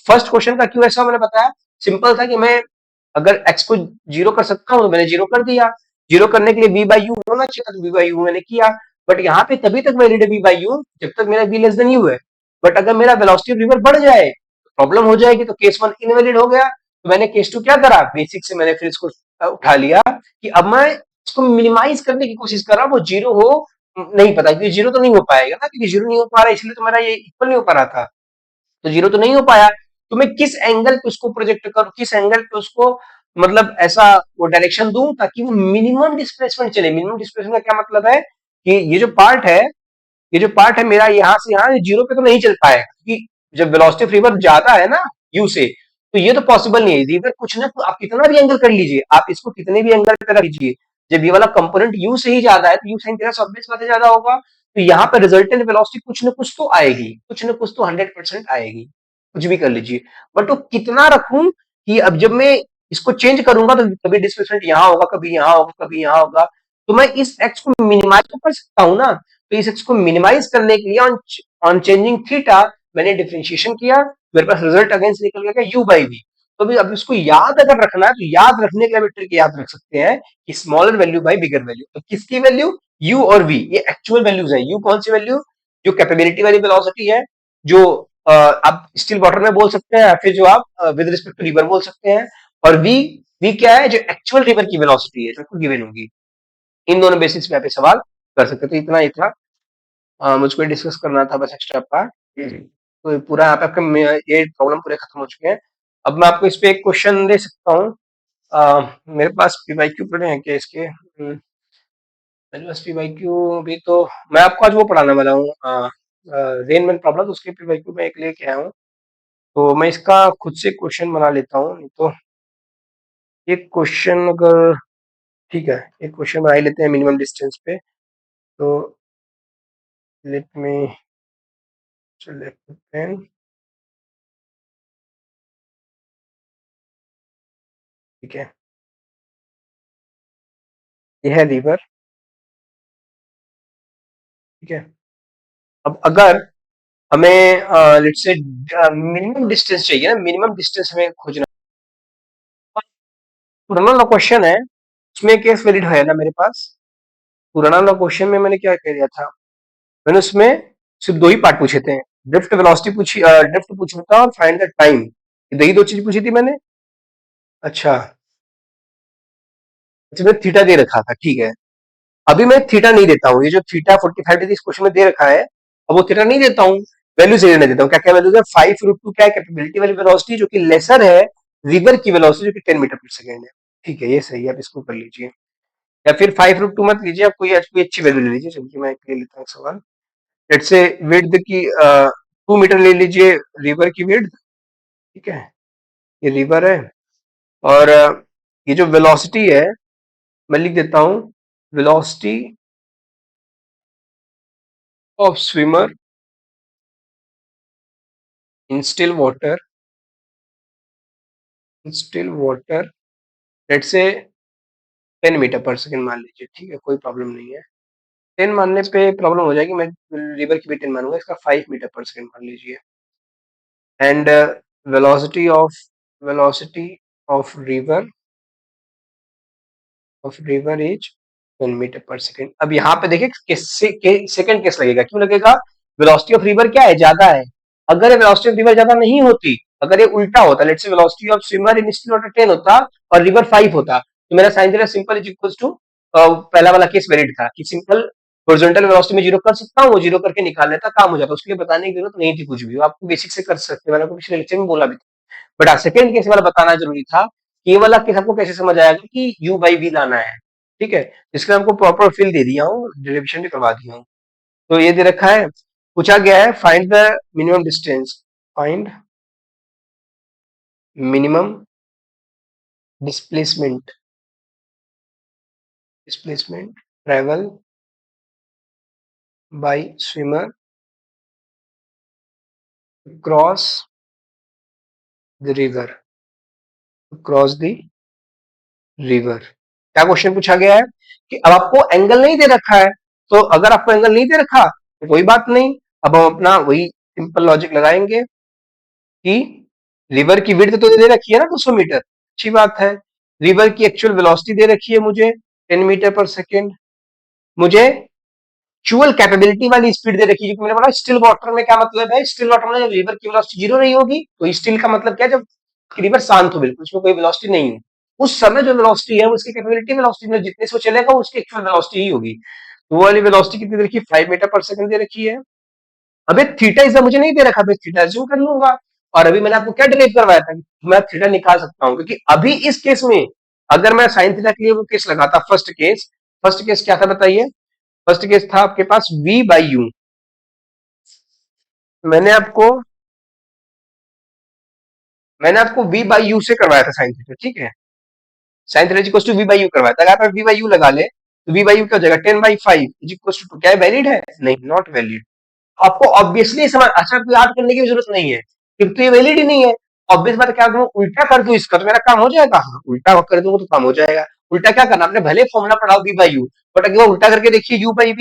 फर्स्ट क्वेश्चन का क्यों ऐसा मैंने बताया, सिंपल था कि मैं अगर एक्स को जीरो कर सकता हूं तो मैंने जीरो कर दिया, जीरो करने के लिए वी बाई यू होना चाहिए था, तो वी बाई यू मैंने किया। बट यहाँ पे तभी तक वैलिड है वी बाई यू जब तक मेरा वी लेस देन यू है। बट अगर मेरा वेलोसिटी ऑफ रिवर बढ़ जाए तो प्रॉब्लम हो जाएगी, तो केस वन इनवैलिड हो गया। तो मैंने केस टू क्या करा, बेसिक से मैंने फिर इसको उठा लिया कि अब मैं इसको मिनिमाइज करने की कोशिश कर रहा हूँ, वो जीरो हो नहीं पता, क्योंकि जीरो तो नहीं हो पाएगा ना, क्योंकि जीरो नहीं हो पा रहा है, इसलिए तो मेरा ये इक्वल नहीं हो पा रहा था। तो जीरो तो नहीं हो पाया, तो मैं किस एंगल पे उसको प्रोजेक्ट करूं, किस एंगल पे उसको मतलब ऐसा वो डायरेक्शन दूं ताकि वो मिनिमम डिस्प्लेसमेंट चले। मिनिमम डिस्प्लेसमेंट का क्या मतलब है कि ये जो पार्ट है, ये जो पार्ट है मेरा यहाँ से यहाँ जीरो पे तो नहीं चल पाएगा, क्योंकि जब वेलोसिटी ऑफ रिवर ज्यादा है ना यू से, तो ये तो पॉसिबल नहीं है। रिवर कुछ ना, आप कितना भी एंगल कर लीजिए, आप इसको कितने भी एंगल पे रख लीजिए, जब ये वाला कंपोनेंट यू से ही ज्यादा है तो यू साइन थीटा से ऑब्वियस बात है ज्यादा होगा, तो यहाँ पे रिजल्टेंट वेलोसिटी कुछ ना कुछ तो आएगी, कुछ ना कुछ तो 100% आएगी, कुछ भी कर लीजिए। बट वो कितना रखूं कि अब जब मैं इसको चेंज करूंगा तो कभी डिस्प्लेसमेंट यहाँ होगा, कभी यहाँ होगा, कभी यहाँ होगा, तो मैं इस एक्स को मिनिमाइज तो कर सकता हूँ ना। तो इस एक्स को मिनिमाइज करने के लिए ऑन ऑन चेंजिंग थीटा मैंने डिफरेंशिएशन किया, मेरे पास रिजल्ट अगेन से निकल गया यू बाई वी। तो अभी अब इसको याद अगर रखना है तो याद रखने के लिए ट्रिक याद रख सकते हैं कि smaller value by bigger value. तो किसकी वैल्यू, यू और वी, ये एक्चुअल वैल्यूज है। यू कौन सी वैल्यू, जो कैपेबिलिटी वाली वेलोसिटी है, जो आप स्टिल वाटर में बोल सकते हैं, या फिर जो आप विद रिस्पेक्ट टू रिवर बोल सकते हैं। और वी, वी क्या है, जो एक्चुअल रिवर की वेलोसिटी है जो आपको गिवन होगी। इन दोनों बेसिस पे आप ये सवाल कर सकते हैं। तो इतना ही था, मुझको डिस्कस करना था बस एक्स्ट्रा पार्ट। तो पूरा यहाँ पे आपका ये प्रॉब्लम पूरे खत्म हो चुके हैं। अब मैं आपको इस पे एक क्वेश्चन दे सकता हूँ। मेरे पास पीवाईक्यू पड़े हैं क्या इसके, मेरे पास पीवाईक्यू भी तो, मैं आपको आज वो पढ़ाने वाला हूँ रेनमैन प्रॉब्लम, उसके पीवाईक्यू में एक लेके आया हूँ। तो मैं इसका खुद से क्वेश्चन बना लेता हूँ, नहीं तो एक क्वेश्चन अगर ठीक है, एक क्वेश्चन बना ही लेते हैं मिनिमम डिस्टेंस पे। तो लेट मी सेलेक्ट पेन। ठीक है, ये है रिवर। ठीक है, अब अगर हमें लेट से मिनिमम डिस्टेंस चाहिए ना, मिनिमम डिस्टेंस हमें खोजना। पुराना वाला क्वेश्चन है, उसमें केस वैलिड है ना मेरे पास। पुराना वाला क्वेश्चन में मैंने क्या कह दिया था, मैंने उसमें सिर्फ दो ही पार्ट पूछे थे। ड्रिफ्ट वेलोसिटी पूछी, ड्रिफ्ट पूछा था और फाइंड द टाइम, ये ही दो चीज पूछी थी मैंने। अच्छा, इसमें थीटा दे रखा था, ठीक है। अभी मैं थीटा नहीं देता हूँ, ये जो थीटा 45 डिग्री इस क्वेश्चन में दे रखा है, अब वो थीटा नहीं देता हूँ, वैल्यू से लेने देता हूँ। क्या क्या वैल्यू है, 5√2 क्या है, कैपेबिलिटी वाली वेलोसिटी जो कि लेसर है रिवर की वेलोसिटी जो कि 10 मीटर पर सेकेंड है। ठीक है, ये सही है, आप इसको कर लीजिए। या फिर 5√2 मत लीजिए, आप कोई अच्छी वैल्यू ले लीजिए। चलिए मैं ले लेता हूँ सवाल। लेट्स से विड्थ की 2 मीटर ले लीजिए, रिवर की विड्थ। ठीक है, ये रिवर है। और ये जो वेलोसिटी है, मैं लिख देता हूँ, velocity of swimmer in still water, let say 10 metre per second मान लीजिए। ठीक है, कोई प्रॉब्लम नहीं है। 10 मानने पे प्रॉब्लम हो जाएगी, मैं रिवर की भी 10 मानूंगा, इसका 5 मीटर पर सेकेंड मान लीजिए। And velocity of velocity of river is 10 metre per second. अब यहाँ पे देखिए सेकंड केस लगेगा, क्यों लगेगा, वेलोसिटी ऑफ रिवर क्या है, ज्यादा है। अगर वेलोसिटी ऑफ रिवर ज्यादा नहीं होती, अगर ये उल्टा होता, let's say velocity of swimmer in still water 10 होता और रिवर 5 होता, तो मेरा sine theta simple is equal to, पहला वाला केस वैलिड था कि सिंपल हॉरिजॉन्टल वेलोसिटी में जीरो कर सकता हूँ, वो जीरो करके निकाल लेता, काम हो जाता। उसके लिए बताने की जरूरत नहीं थी कुछ भी, आपको बेसिक से कर सकते हैं, मैंने आपको पिछले लेक्चर में बोला भी था। बट सेकंड केस वाला बताना जरूरी था कि ये वाला केस आपको कैसे समझ आएगा कि यू बाई वी लाना है। ठीक है, इसके लिए आपको प्रॉपर फिल दे दिया हूँ, डेरिवेशन भी करवा दिया हूँ। तो ये दे रखा है, पूछा गया है find the minimum distance, find minimum displacement displacement travel by swimmer cross the river, cross the river. क्या क्वेश्चन पूछा गया है कि अब आपको एंगल नहीं दे रखा है, तो अगर आपको एंगल नहीं दे रखा तो कोई बात नहीं, अब हम अपना वही सिंपल लॉजिक लगाएंगे कि रिवर की विड्थ तो दे रखी है ना 200 मीटर, अच्छी बात है। रिवर की एक्चुअल वेलोसिटी दे रखी है मुझे 10 मीटर पर सेकेंड। मुझे एक्चुअल कैपेबिलिटी वाली स्पीड दे रखी है, क्योंकि मैंने बोला स्टिल वाटर में क्या मतलब है, स्टिल वाटर में जब रिवर की वेलोसिटी जीरो नहीं होगी, तो स्टिल का मतलब क्या है, जब रिवर शांत हो बिल्कुल, उसमें कोई वेलोसिटी नहीं है, उस समय जो वेलोसिटी है उसकी कैपेबिलिटी वेलोसिटी में जितने से वो चलेगा उसकी एक्चुअल वेलोसिटी ही होगी। तो वो वाली वेलोसिटी कितनी दे रखी है, 5 मीटर पर सेकेंड दे रखी है। अबे थीटा इसे मुझे नहीं दे रखा, मैं थीटा एज्यूम कर लूंगा। और अभी मैंने आपको क्या डिराइव करवाया था, मैं थीटा निकाल सकता हूँ, क्योंकि अभी इस केस में अगर मैं साइन थीटा के लिए वो केस लगाता, फर्स्ट केस क्या था बताइए। फर्स्ट केस था आपके पास v बाई यू। मैंने आपको मैंने आपको v बाई यू से करवाया था साइन थीटा, ठीक है। Sine theta equal to v by u करवाया था, अगर आप v बाई यू लगा ले तो v बाई यू क्या हो जाएगा, 10/5 इज इक्वल टू, क्या वैलिड है, नहीं, नॉट वैलिड। आपको ऑब्वियसली समझ, अच्छा कोई याद करने की जरूरत नहीं है, क्योंकि तो ये वैलिड ही नहीं है। ऑब्वियस बात, क्या करूं, उल्टा कर दूं इसका तो मेरा काम हो जाएगा, हाँ उल्टा कर दूंगा तो काम हो जाएगा। उल्टा क्या करना, आपने भले फॉर्मूला पढ़ाओ v बाई यू, बट अगर वो उल्टा करके देखिए u बाई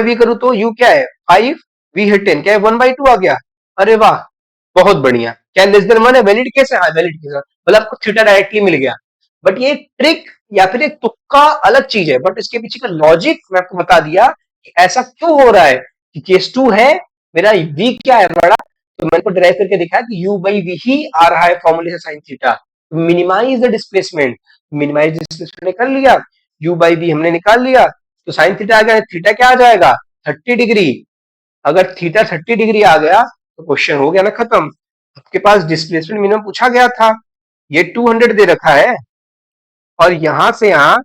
v करूँ तो u क्या है 5, v है 10, क्या है 1/2 आ गया। अरे वाह, बहुत बढ़िया। क्या लेस देन 1 है, वैलिड केस है, हाँ वैलिड केस है, मतलब आपको थीटा डायरेक्टली मिल गया। बट ये ट्रिक या फिर एक तुक्का अलग चीज है, बट इसके पीछे का लॉजिक मैं आपको बता दिया कि ऐसा क्यों हो रहा है। कि केस टू है, मेरा v क्या है बड़ा, तो मैंने को ड्राइव करके दिखाया कि u बाई v ही आ रहा है फॉर्मूले से sine theta. Minimise the displacement, minimise displacement निकाल लिया, u बाई v हमने निकाल लिया, तो साइन थीटा आ गया, थीटा क्या आ जाएगा 30 डिग्री। अगर थीटा 30 डिग्री आ गया तो क्वेश्चन हो गया ना खत्म। आपके पास डिस्प्लेसमेंट मिनिमम पूछा गया था, ये 200 दे रखा है, और यहां से यहां,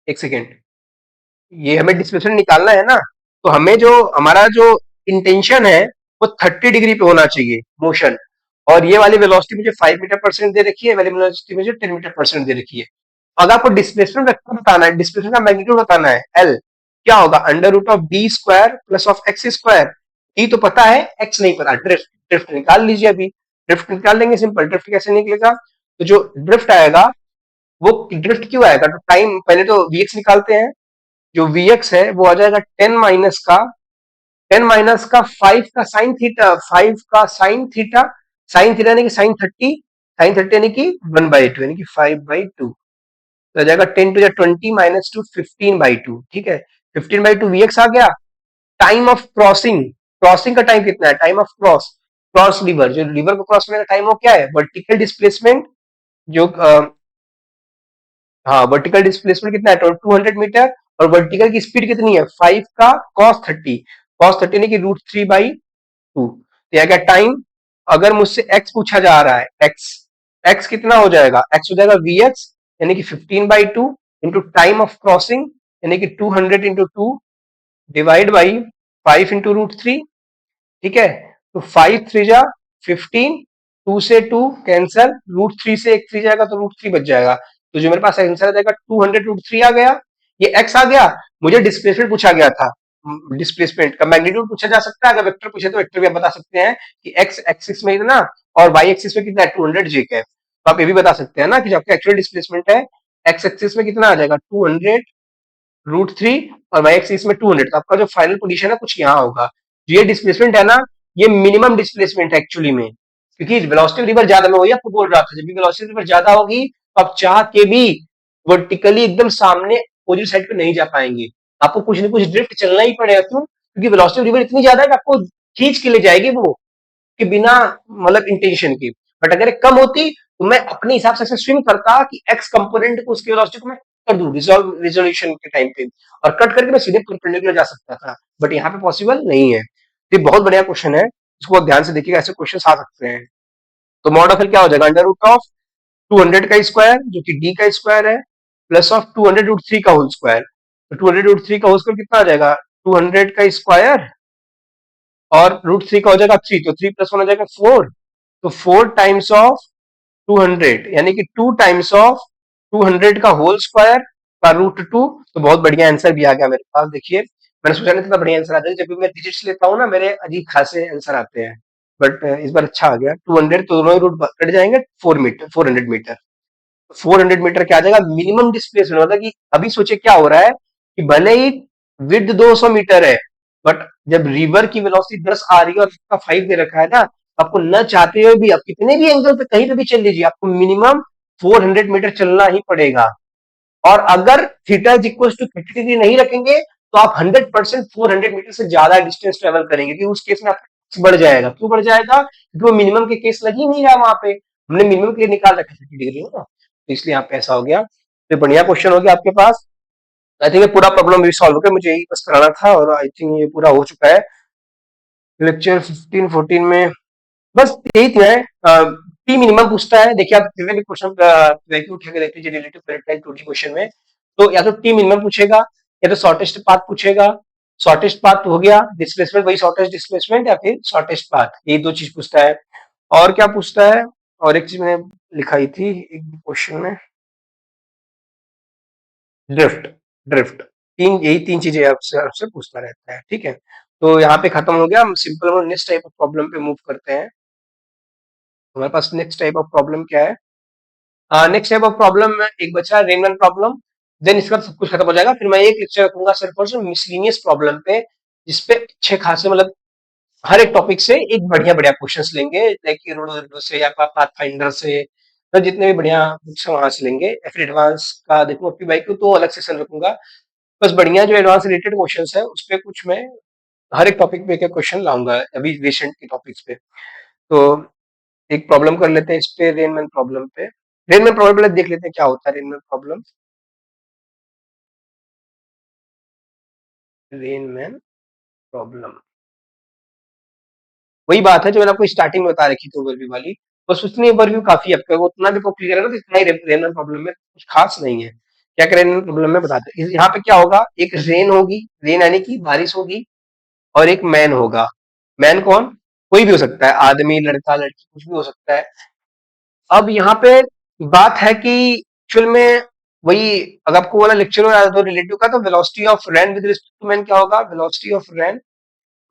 एक सेकेंड, ये हमें डिस्प्लेसमेंट निकालना है ना, तो हमें जो हमारा जो इंटेंशन है वो 30 डिग्री पे होना चाहिए मोशन। और ये वाली वेलोसिटी मुझे 5 मीटर पर सेकंड दे रखी है, वाली वेलोसिटी मुझे 10 मीटर पर सेकंड दे रखी है। अगर आपको डिस्प्लेसमेंट वेक्टर बताना है, डिस्प्लेसमेंट का मैग्नीट्यूड बताना है एल, क्या होगा, under root of D square plus of X square. D तो पता है, एक्स नहीं पता, ड्रिफ्ट ड्रिफ्ट निकाल लीजिए अभी। ड्रिफ्ट निकाल लेंगे, सिंपल। ड्रिफ्ट कैसे निकलेगा, तो जो ड्रिफ्ट आएगा, वो ड्रिफ्ट क्यों आएगा, तो टाइम, पहले तो वीएक्स निकालते हैं। जो वीएक्स है वो आ जाएगा 10 माइनस का 5 का साइन थीटा, साइन थीटा यानी कि साइन 30, साइन 30 यानी कि 1/2 यानी कि 5/2। तो आ जाएगा 10 to the 20 - 2 15/2, ठीक है। 15/2 वीएक्स आ गया। टाइम ऑफ क्रॉसिंग, क्रॉसिंग का टाइम कितना है, time of cross, cross river, जो रिवर को क्रॉस करने का टाइम, वो क्या है, वर्टिकल डिस्प्लेसमेंट। जो हाँ, वर्टिकल डिस्प्लेसमेंट कितना है, 200 मीटर। और वर्टिकल की स्पीड कितनी है, 5 का cos 30, cos 30 यानी कि √3/2। तो यह क्या टाइम, अगर मुझसे एक्स पूछा जा रहा है, एक्स, एक्स कितना हो जाएगा, एक्स हो जाएगा वीएक्स यानी कि 15/2 इंटू टाइम ऑफ क्रॉसिंग यानी कि 200 × 2 डिवाइड बाई 5 × √3, ठीक है। तो 5 3 जा 15, 2 से 2 कैंसल, √3 से एक 3 जाएगा तो √3 बच जाएगा। तो जो मेरे पास आंसर आ जाएगा 200 √3 आ गया। ये एक्स आ गया। मुझे डिस्प्लेसमेंट पूछा गया था, डिस्प्लेसमेंट का मैग्नीट्यूड पूछा जा सकता है, अगर वेक्टर पूछे तो वेक्टर भी आप बता सकते हैं कि एक्स एक्सिस में इतना और वाई एक्सिस में कितना है, 200 जे का है। तो आप ये भी बता सकते हैं ना कि जो आपका एक्चुअल डिस्प्लेसमेंट है, एक्स एक्सिस में कितना आ जाएगा, 200 √3, और वाई एक्सिस में 200। तो आपका जो फाइनल पोजीशन है कुछ यहाँ होगा। जो ये डिस्प्लेसमेंट है ना, ये मिनिमम डिस्प्लेसमेंट है एक्चुअली में, क्योंकि वेलोसिटी रिवर ज्यादा, मैं वही आपको बोल रहा था, जब भी वेलोसिटी रिवर ज्यादा होगी तो आप चाह के भी वर्टिकली एकदम सामने अपोजिट साइड पे नहीं जा पाएंगे। आपको कुछ ना कुछ ड्रिफ्ट चलना ही पड़ेगा, क्यों, क्योंकि वेलोसिटी रिवर इतनी ज्यादा है कि आपको खींच के ले जाएगी वो, कि बिना मतलब इंटेंशन के। बट अगर कम होती तो मैं अपने हिसाब से स्विंग करता कि एक्स कंपोनेंट को, उसकी वेलोसिटी को मैं कर दूं रिजोल्यूशन के टाइम पे, और कट करके मैं सीधे परपेंडिकुलर जा सकता था। बट यहाँ पे पॉसिबल नहीं है। ये बहुत बढ़िया क्वेश्चन है, इसको आप ध्यान से देखिएगा, ऐसे क्वेश्चन आ सकते हैं। तो मॉड ऑफ एल क्या हो जाएगा, अंडर रूट ऑफ 200 का स्क्वायर जो कि डी का स्क्वायर है, प्लस ऑफ 200 √3 का होल स्क्वायर। तो 200 √3 का होल स्क्वायर कितना आ जाएगा, 200 का स्क्वायर और √3 का हो जाएगा 3, तो 3 + 1 हो जाएगा 4। तो 4 टाइम्स ऑफ 200 यानी कि 2 टाइम्स ऑफ 200 का होल स्क्वायर का √2। तो बहुत बढ़िया आंसर भी आ गया मेरे पास। देखिए, मैंने सोचा नहीं था इतना बढ़िया आंसर आ जाए, जब भी मैं डिजिट्स लेता हूँ ना, मेरे अजीब खासे आंसर आते हैं। बट इस बार अच्छा आ गया। 200 तो दोनों ही रूट कट जाएंगे, 4 मीटर, 400 मीटर। 400 मीटर क्या आ जाएगा, मिनिमम डिस्प्लेसमेंट। मतलब कि अभी सोचे क्या हो रहा है कि भले ही विड्थ 200 मीटर है, बट जब रिवर की वेलोसिटी 10 आ रही है और उसका 5 दे रखा है ना, आपको न चाहते हुए भी, आप कितने भी एंगल पे कहीं पे भी चल लीजिए, आपको मिनिमम 400 मीटर चलना ही पड़ेगा। और अगर theta is equal to 30 degree नहीं रखेंगे तो आप 100% 400 मीटर से ज्यादा डिस्टेंस ट्रेवल करेंगे, क्योंकि उस केस में आपका बढ़ जाएगा। क्यों बढ़ जाएगा, क्योंकि वो मिनिमम के केस लग ही नहीं रहा वहां पे, हमने मिनिमम के लिए निकाल रखा है 30 डिग्री ना, तो इसलिए यहाँ पे ऐसा हो गया। तो बढ़िया क्वेश्चन हो गया आपके पास। आई थिंक ये पूरा प्रॉब्लम भी सॉल्व हो गया, मुझे यही बस कराना था, और आई थिंक ये पूरा हो चुका है लेक्चर 15 14 में। बस यही था। टी मिनिमम पूछता है, देखिए आप जितने भी क्वेश्चन उठा के देख लीजिए रिलेटिव पेरिटाइल 2D क्वेश्चन में, तो या तो टी मिनिमम पूछेगा या तो शॉर्टेस्ट पाथ पूछेगा। शॉर्टेस्ट पाथ हो गया डिस्प्लेसमेंट, वही शॉर्टेस्ट डिस्प्लेसमेंट, या फिर शॉर्टेस्ट पाथ, ये दो चीज पूछता है। और क्या पूछता है, और एक चीज मैंने लिखाई थी एक क्वेश्चन में, ड्रिफ्ट, ड्रिफ्ट, यही तीन चीजें आपसे आपसे पूछता रहता है, ठीक है। तो यहाँ पे खत्म हो गया, हम simple next type of problem पे मूव करते हैं। हमारे पास नेक्स्ट टाइप ऑफ प्रॉब्लम क्या है, नेक्स्ट टाइप ऑफ प्रॉब्लम में एक बचा रेनमैन प्रॉब्लम। देन इसका सब कुछ खत्म हो जाएगा, फिर मैं एक लेक्चर रखूंगा सिर्फ और सिर्फ मिसलिनियस प्रॉब्लम पे, जिसपे अच्छे खासे मतलब हर एक टॉपिक से एक बढ़िया बढ़िया क्वेश्चंस लेंगे, लाइक रोडो से या पाथ फाइंडर से, तो जितने भी बढ़िया बुक्स हैं वहां से लेंगे। या फिर एडवांस का देखो अपनी बाइक को तो अलग सेशन रखूंगा। बस बढ़िया जो एडवांस रिलेटेड क्वेश्चंस है उस पे कुछ मैं हर एक टॉपिक पे एक क्वेश्चन लाऊंगा, अभी रिसेंट के टॉपिक्स पे। तो एक प्रॉब्लम कर लेते हैं इस पे, रेनमैन प्रॉब्लम पे। रेनमैन प्रॉब्लम पहले देख लेते हैं क्या होता है रेनमैन प्रॉब्लम। रेनमैन प्रॉब्लम वही बात है जो मैंने आपको स्टार्टिंग में बता रखी थी, ओवरव्यू वाली। बस उतनी ओवरव्यू काफी है आपका, वो उतना भी क्लियर है ना, तो इतना ही रेनमैन प्रॉब्लम में कुछ खास नहीं है। क्या क्या रेनमैन प्रॉब्लम में बताते हैं, यहाँ पे क्या होगा, एक रेन होगी, रेन यानी कि बारिश होगी, और एक मैन होगा। मैन कौन, कोई भी हो सकता है, आदमी, लड़का, लड़की, कुछ भी हो सकता है। अब यहाँ पे बात है कि एक्चुअल में वही, अगर आपको वाला लेक्चर हो रहा है तो रिलेटिव का, तो velocity of rain with respect to man क्या होगा, velocity of rain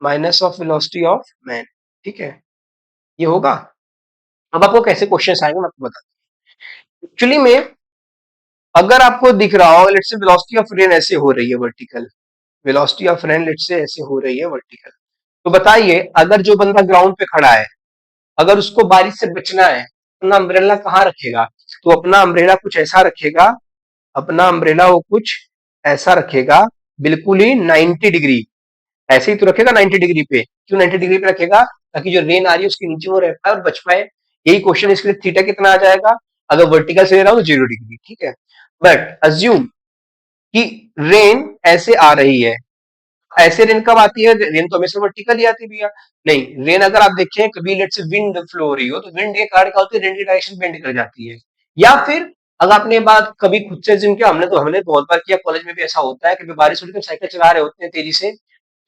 minus of velocity of man. ठीक है, ये होगा। अब आपको कैसे क्वेश्चन आएंगे मैं आपको बताता हूँ। एक्चुअली में अगर आपको दिख रहा हो, let's say velocity of rain ऐसे हो रही है vertical, velocity of rain let's say ऐसे हो रही है वर्टिकल, तो बताइए अगर जो बंदा ग्राउंड पे खड़ा है, अगर उसको बारिश से बचना है, अपना अम्ब्रेला कहाँ रखेगा? तो अपना अम्ब्रेला कुछ ऐसा रखेगा, अपना अम्ब्रेला वो कुछ ऐसा रखेगा, बिल्कुल ही 90 डिग्री, ऐसे ही तो रखेगा 90 डिग्री पे। क्यों 90 डिग्री पे रखेगा? ताकि जो रेन आ रही है उसके नीचे वो रह पाए और बच पाए। यही क्वेश्चन, इसके लिए थीटा कितना आ जाएगा? अगर वर्टिकल से ले रहा हूं तो 0 डिग्री, ठीक है। बट अज्यूम कि रेन ऐसे आ रही है, ऐसे रेन कब आती है? रेन तो हमेशा वर्टिकल ही आती है भैया। नहीं, रेन अगर आप देखें कभी लेट से विंड फ्लो हो रही हो, तो विंड के कारण क्या होती है, रेन की डायरेक्शन बेंड कर जाती है। या फिर अगर आपने बात कभी खुद से जिम किया, हमने बहुत बार किया, कॉलेज में भी ऐसा होता है, कभी बारिश हो रही है, साइकिल चला रहे होते हैं तेजी से,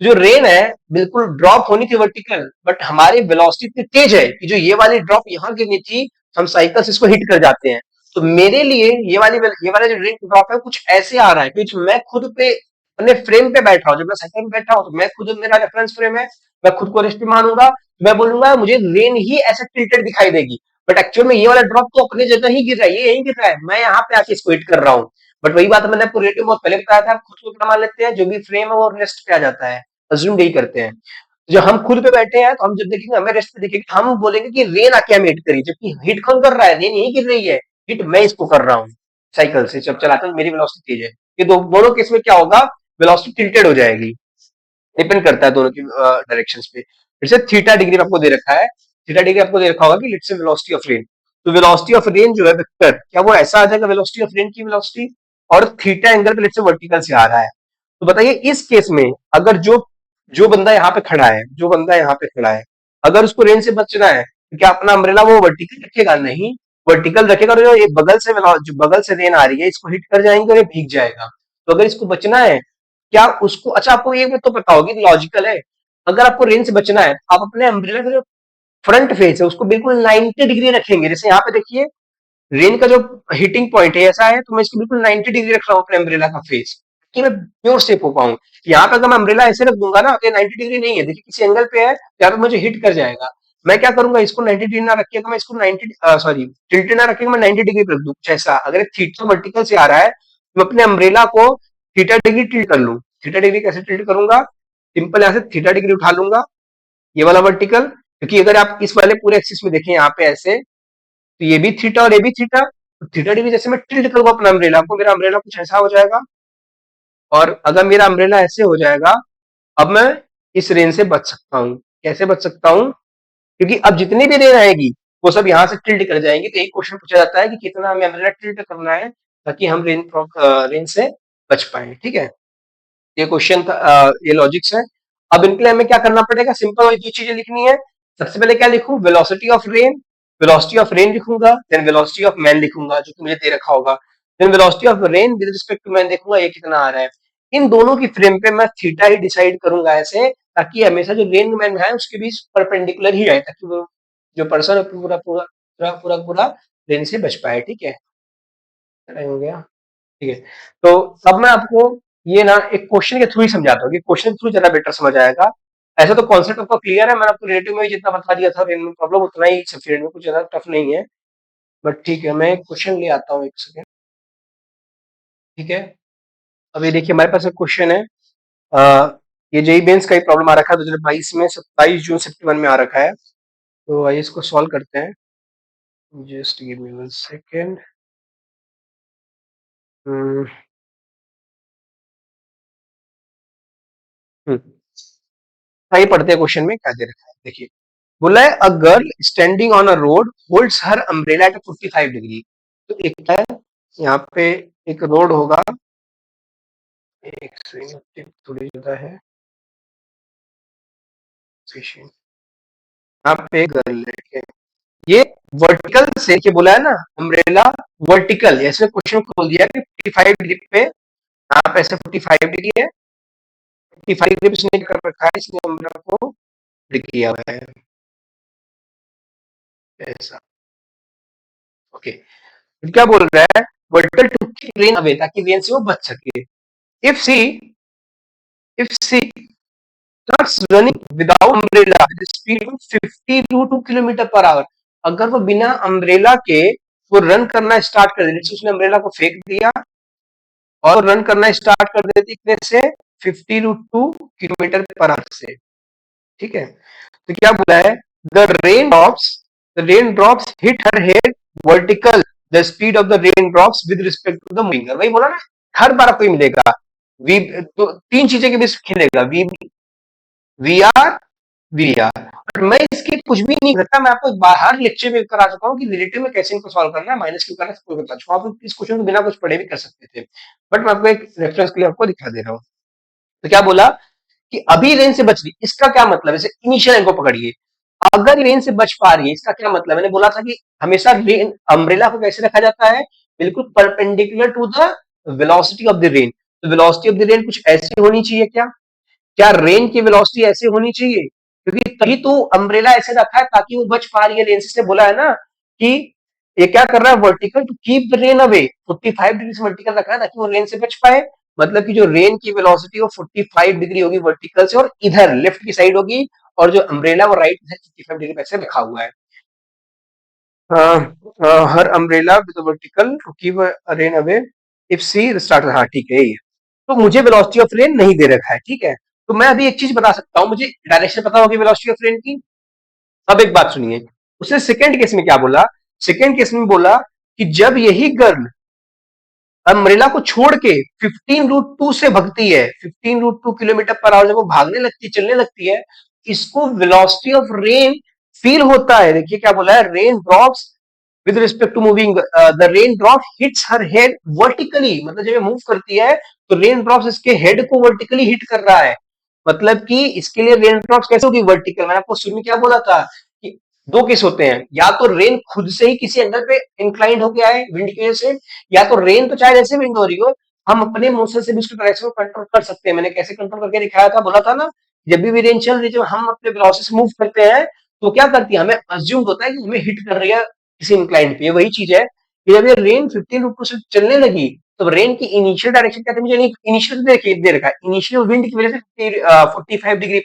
जो रेन है बिल्कुल ड्रॉप होनी थी वर्टिकल, बट हमारी वेलोसिटी इतनी तेज है कि जो ये वाली ड्रॉप यहाँ गिरनी थी, हम साइकिल से इसको हिट कर जाते हैं। तो मेरे लिए ये वाला जो रेन ड्रॉप है कुछ ऐसे आ रहा है कि मैं खुद पे अपने फ्रेम पे बैठ रहा हूँ, जब मैं साइकिल में बैठा हूँ तो मैं खुद, मेरा रेफरेंस फ्रेम है, मैं खुद को रेस्ट पे मानूंगा, मैं बोलूंगा मुझे रेन ही ऐसे टिल्टेड दिखाई देगी। बट एक्चुअल में ये वाला ड्रॉप तो अपनी जगह ही गिर रहा है, ये यही गिर रहा है, मैं यहाँ पे आके इसको हिट कर रहा हूँ। बट वही बात मैंने आपको रिलेटिव बहुत पहले बताया था, खुद को क्या मान लेते हैं, जो भी फ्रेम है वो रेस्ट पे आ जाता है, अज्यूम यही करते हैं। जब हम खुद पे बैठे हैं तो हम जब देखेंगे हमें रेस्ट पे दिखेगी, हम बोलेंगे कि रेन आके हमें हिट करी, जबकि हिट कौन कर रहा है? रेन यही गिर रही है, हिट मैं इसको कर रहा हूँ साइकिल से, जब चलाता हूँ मेरी वेलोसिटी तेज है। ये दोनों केस में क्या होगा, वेलोसिटी टिल्टेड हो जाएगी। डिपेंड करता है दोनों की डायरेक्शंस पे। जैसे थीटा डिग्री आपको दे रखा है, थीटा डिग्री आपको दे रखा होगा कि let's say velocity of rain, तो वेलोसिटी ऑफ रेन जो है वेक्टर, क्या वो ऐसा आ जाएगा वेलोसिटी ऑफ रेन की वेलोसिटी, और थीटा एंगल पे लेट्स से वर्टिकल से आ रहा है। तो बताइए इस केस में अगर जो जो बंदा यहाँ पे खड़ा है, जो बंदा यहाँ पे खड़ा है, अगर उसको रेन से बचना है तो क्या अपना अम्ब्रेला वो वर्टिकल रखेगा? नहीं, वर्टिकल रखेगा तो जो ये बगल से रेन आ रही है इसको हिट कर जाएंगे और ये भीग जाएगा। तो अगर इसको बचना है, क्या उसको, अच्छा आपको ये बात तो पता होगी, लॉजिकल है, अगर आपको रेन से बचना है आप अपने अम्ब्रेला का जो फ्रंट फेस है उसको बिल्कुल 90 डिग्री रखेंगे। जैसे यहाँ पे देखिए रेन का जो हिटिंग पॉइंट है ऐसा है, तो मैं इसको बिल्कुल 90 डिग्री रख रहा हूँ अपने अम्ब्रेला का फेस, कि मैं प्योर सेफ हो पाऊं। यहाँ पे अगर मैं अम्ब्रेला ऐसे रख दूंगा ना, तो 90 डिग्री नहीं है, देखिए किसी एंगल पे है, यहाँ पे मुझे हिट कर जाएगा। मैं क्या करूंगा, इसको 90 डिग्री ना रखिएगा, मैं इसको 90 सॉरी टिल्टेड ना रखिएगा, मैं 90 डिग्री पे रख दूं कुछ ऐसा। अगर थीटा वर्टिकल से आ रहा है तो मैं अपने अम्ब्रेला को थीटा डिग्री टिल्ट कर लूं। थीटा डिग्री कैसे टिल्ट करूंगा? सिंपल, यहाँ से थीटा डिग्री उठा लूंगा, ये वाला वर्टिकल, क्योंकि अगर आप इस वाले पूरे एक्सिस में देखें यहाँ पे ऐसे, तो ये भी थीटा और ये भी थीटा, तो थीटा डिग्री जैसे मैं टिल्ट करूंगा अपना अम्ब्रेला को, मेरा अम्ब्रेला कुछ ऐसा हो जाएगा। और अगर मेरा अम्ब्रेला ऐसे हो जाएगा, अब मैं इस रेन से बच सकता हूँ। कैसे बच सकता हूँ? क्योंकि अब जितनी भी रेन आएगी वो सब यहाँ से टिल्ट कर जाएंगी। तो एक क्वेश्चन पूछा जाता है कि कितना हमें अम्ब्रेला टिल्ट करना है ताकि हम रेन से बच पाए, ठीक है। ये क्वेश्चन था, ये लॉजिक्स है। अब इनके लिए हमें क्या करना पड़ेगा? सिंपल ये चीजें लिखनी है। सबसे पहले क्या लिखूं? वेलोसिटी ऑफ रेन लिखूंगा, देन वेलोसिटी ऑफ मैन लिखूंगा जो कि मुझे दे रखा होगा, then velocity of rain with respect to man देखूंगा ये कितना आ रहा है। इन दोनों की फ्रेम पे मैं थीटा ही डिसाइड करूंगा ऐसे, ताकि हमेशा जो रेन मैन है उसके बीच परपेंडिकुलर ही आए, ताकि वो जो पर्सन है पूरा पूरा पूरा पूरा पूरा रेन से बच पाए, ठीक है। टाइम हो गया, ठीक है। तो अब मैं आपको ये ना एक क्वेश्चन के थ्रू ही समझाता हूँ, कि क्वेश्चन के थ्रू ज्यादा बेटर समझ आएगा। ऐसा तो कॉन्सेप्ट आपको क्लियर है, मैंने आपको रिलेटिव में भी जितना बता दिया था रेन में प्रॉब्लम, उतना ही सब्सिडेंट में कुछ ज्यादा टफ नहीं है। बट ठीक है, मैं क्वेश्चन ले आता हूँ, एक सेकेंड, ठीक है। अभी देखिए हमारे पास एक क्वेश्चन है, ये जेई मेंस का ही प्रॉब्लम आ रखा है 2022 में, 27 जून 71 में आ रखा है। तो आइए इसको सॉल्व करते हैं। Just give me one second. Hmm hmm, आइए पढ़ते हैं क्वेश्चन में क्या दे रखा है, देखिए। बोला है a girl standing on a road holds her umbrella at 45 degree. तो एक है यहाँ पे, एक रोड होगा, एक सेकंड थोड़ी ज्यादा है, यहाँ पे गर्ल है, ये वर्टिकल से, क्या बोला है ना, अम्ब्रेला वर्टिकल, ऐसे क्वेश्चन खोल दिया कि 45 डिग्री पे, यहाँ पे ऐसे 45 डिग्री है, 45 डिग्री इसने कर रखा है, इसने अम्ब्रेला को किया हुआ है। ऐसा। ओके, तो क्या बोल रहा है, vertical to keep rain away, ताकि रेन से वो बच सके। If she starts running without umbrella with a speed of 50 to 2 kilometre per hour, अगर वो बिना अम्ब्रेला के वो रन करना स्टार्ट कर दे, उसने अम्ब्रेला को फेंक दिया और रन करना स्टार्ट कर देती कितने से, 50 टू 2 किलोमीटर पर आवर से। ठीक है, तो क्या बोला है, the rain drops hit her head vertical, the speed of the rain drops with respect to the moving, वही बोला ना, हर बार आपको मिलेगा वी, तो तीन चीजें के बीच खेलेगा, V V R V R. और मैं इसके कुछ भी नहीं करता, मैं आपको हर लेक्चर में करा चुका हूँ कि रिलेटिव में कैसे इनको सॉल्व करना है, माइनस क्यों करना है, सबको बता चुका हूँ। आप इस क्वेश्चन को बिना कुछ पढ़े भी कर सकते थे, बट मैं आपको एक रेफरेंस के लिए आपको दिखा दे रहा हूँ। तो क्या बोला कि अभी रेन से बच रही, इसका क्या मतलब है, जैसे इनिशियल लाइन को पकड़िए, अगर रेन से बच पा रही है, इसका क्या मतलब, मैंने बोला था कि हमेशा रेन अम्ब्रेला को कैसे रखा जाता है, बिल्कुल perpendicular to the velocity of the rain. तो वेलोसिटी ऑफ द रेन कुछ ऐसी होनी चाहिए, क्या रेन की वेलोसिटी ऐसे होनी चाहिए, क्योंकि तभी तो अम्ब्रेला ऐसे रखा है ताकि वो बच पा रही है रेन से। बोला है ना कि ये क्या कर रहा है, vertical to keep the rain away, 45 degree से वर्टिकल रखा है ताकि वो रेन से बच पाए। मतलब कि जो रेन की वेलोसिटी वो 45 डिग्री होगी वर्टिकल से, और इधर लेफ्ट की साइड होगी, और जो अम्ब्रेला वो राइट इधर 55 डिग्री पे ऐसे रखा हुआ है। Her umbrella with vertical to keep rain away if she start, हाँ ठीक है ये। तो मुझे वेलोसिटी ऑफ रेन नहीं दे रखा है, ठीक है, तो मैं अभी एक चीज बता सकता हूं, मुझे डायरेक्शन पता होगी वेलोसिटी ऑफ रेन की। अब एक बात सुनिए, उसने सेकंड केस में क्या बोला, सेकंड केस में बोला कि जब यही गर्ल अम्ब्रेला को छोड़ के 15 रूट 2 से भगती है, 15 रूट 2 किलोमीटर पर आवर, जब वो भागने लगती है, चलने लगती है, इसको वेलोसिटी ऑफ रेन फील होता है। देखिए क्या बोला है, rain drops with respect to moving, the rain drop hits her head vertically, मतलब जब ये मूव करती है तो रेन ड्रॉप्स इसके हेड को वर्टिकली हिट कर रहा है। मतलब कि इसके लिए रेन ड्रॉप्स कैसे होगी, वर्टिकल। मैंने आपको शुरू में क्या बोला था कि दो केस होते हैं, या तो रेन खुद से ही किसी एंगल पे इंक्लाइंड हो गया है विंड की वजह से, या तो रेन तो चाहे जैसे विंड हो रही हो, हम अपने मोशन से भी उसके डायरेक्शन को कंट्रोल कर सकते हैं। मैंने कैसे कंट्रोल करके दिखाया था, बोला था ना, जब भी रेन चल रही है, जब हम अपने वेलोसिटी से मूव करते हैं तो क्या करती है, हमें अज्यूम होता है कि हमें हिट कर रही है किसी इंक्लाइंड पे। वही चीज है कि जब ये रेन 15 रूट 2 से चलने लगी, तो रेन की इनिशियल डायरेक्शन क्या थी, मुझे इनिशियल देखिए दे रखा है, इनिशियल विंड की वजह से 45 डिग्री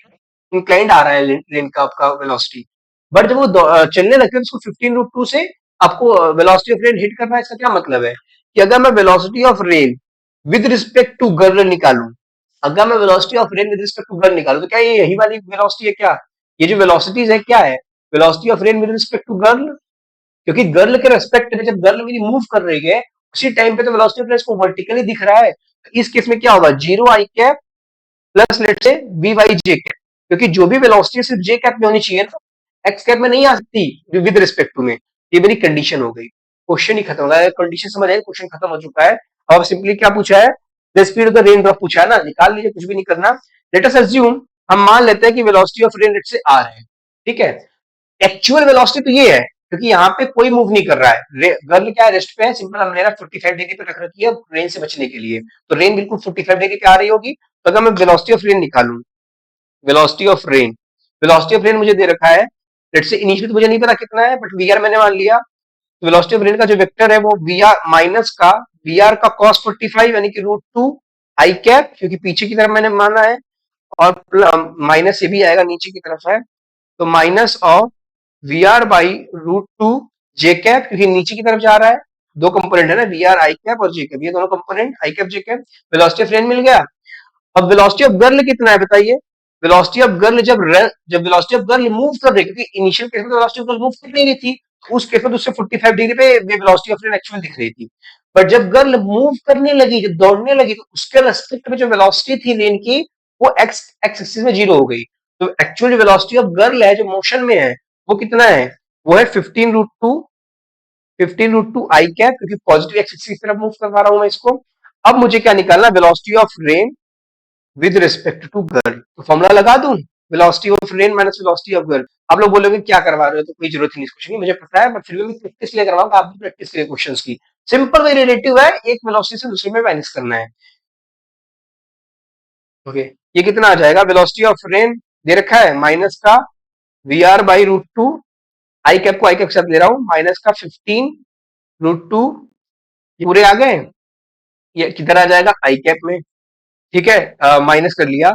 इंक्लाइंड आ रहा है रेन का आपका वेलोसिटी। बट जब वो चलने लगते हैं तो उसको 15 रूट 2 से आपको वेलोसिटी ऑफ रेन हिट करना है। इसका क्या मतलब है कि अगर मैं velocity of rain with respect to girl निकालूं, अगर मैं velocity of rain with respect to girl निकालूं, तो क्या ये यही वाली वेलोसिटी है क्या, ये जो वेलोसिटीज है क्या है, velocity of rain with respect to girl. क्योंकि गर्ल के रेस्पेक्ट में जब गर्ल मेरी मूव कर रही है, उसी टाइम पे तो वेलोसिटी ऑफ रेन को वर्टिकली दिख रहा है। तो इस केस में क्या होगा, जीरो आई कैप प्लस लेट से वी वाई जे कैप, क्योंकि जो भी वेलोसिटी सिर्फ जे कैप में होनी चाहिए ना, एक्स कैप में नहीं आ सकती विद रिस्पेक्ट टू में। ये मेरी कंडीशन हो गई, क्वेश्चन ही खत्म हो गया, कंडीशन समझ आई, क्वेश्चन खत्म हो चुका है। अब सिंपली क्या पूछा है, the speed of the rain drop पूछा है ना, निकाल लीजिए, कुछ भी नहीं करना। लेट अस अज्यूम, हम मान लेते हैं कि वेलोसिटी ऑफ रेन लेट से आर है, ठीक है। एक्चुअल वेलोसिटी तो ये है, क्योंकि यहाँ पे कोई मूव नहीं कर रहा है, गर्ल क्या है, रेस्ट पे है, सिंपल हमने ना 45 डिग्री पे रख रखी है रेन से बचने के लिए, तो रेन बिल्कुल 45 डिग्री पे आ रही होगी। तो अगर मैं वेलोसिटी ऑफ रेन निकालूं, velocity of rain, velocity of rain मुझे दे रखा है, लेट से इनिशियली तो मुझे नहीं पता कितना है, बट वी आर मैंने मान लिया। वेलोसिटी ऑफ रेन का जो वेक्टर है वो वी आर माइनस का वी आर का cos 45 यानी कि √2 आई कैप, क्योंकि पीछे की तरफ मैंने माना है, और माइनस ये भी आएगा, नीचे की तरफ है, तो minus of we are by √2 J cap, क्योंकि नीचे की तरफ जा रहा है। दो कंपोनेंट है ना, वी आर आई कैप और जे कैप, ये दोनों component i cap j cap. Velocity of rain मिल गया। अब वेलोसिटी ऑफ गर्ल कितना है बताइए, वेलोसिटी ऑफ गर्ल जब वेलोसिटी ऑफ गर्ल मूव कर रही है, क्योंकि इनिशियल केस में तो वेलोसिटी ऑफ गर्ल मूव कर नहीं रही थी, उस केस में तो उससे 45 डिग्री पे वेलोसिटी ऑफ रेन एक्चुअल दिख रही थी। बट जब गर्ल मूव करने लगी, जब दौड़ने लगी, तो उसके रेस्पेक्ट में जो वेलोसिटी थी रेन की, वो एक्स एक्स एक्सिस में जीरो हो गई। तो एक्चुअल वेलोसिटी ऑफ गर्ल है जो मोशन में है, वो कितना है, वो है 15 रूट 2 आई कैप, क्योंकि पॉजिटिव एक्सिस की तरफ मूव करवा रहा हूं मैं इसको। अब मुझे क्या निकालना, velocity of rain with respect to girl, तो फॉर्मूला लगा दूं, velocity of rain minus velocity of girl. आप लोग बोलोगे क्या करवा रहे हो, तो कोई जरूरत नहीं इस क्वेश्चन की, मुझे पता है, बट फिर भी मैं प्रैक्टिस लिए करवाऊंगा, आप भी प्रैक्टिस करिए क्वेश्चंस की। सिंपल वे रिलेटिव है, एक वेलोसिटी से दूसरे में माइनस करना है। ओके, ये कितना आ जाएगा, वेलोसिटी ऑफ रेन दे रखा है माइनस का V are by √2 I cap को आई कैप के साथ ले रहा हूं, माइनस का 15 √2, ये पूरे आ गए, ये किधर आ जाएगा आई कैप में, ठीक है, माइनस कर लिया।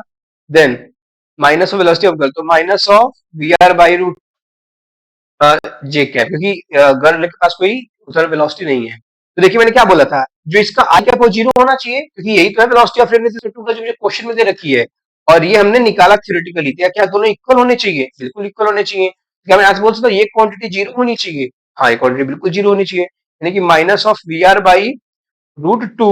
Then minus of velocity of girl, तो minus of we are by root j cap, क्योंकि गर्ल के पास कोई उधर वेलोसिटी नहीं है। तो देखिए मैंने क्या बोला था, जो इसका आई कैप वो जीरो होना चाहिए, क्योंकि यही तो है velocity of rain with respect to जो मुझे क्वेश्चन में दे रखी है, और ये हमने निकाला थ्योरेटिकली, क्या दोनों इक्वल होने चाहिए, बिल्कुल इक्वल होने चाहिए। क्या मैं आज बोल सकता हूँ ये क्वांटिटी जीरो होनी चाहिए, हाँ ये क्वांटिटी बिल्कुल जीरो होनी चाहिए, यानी कि minus of we are by √2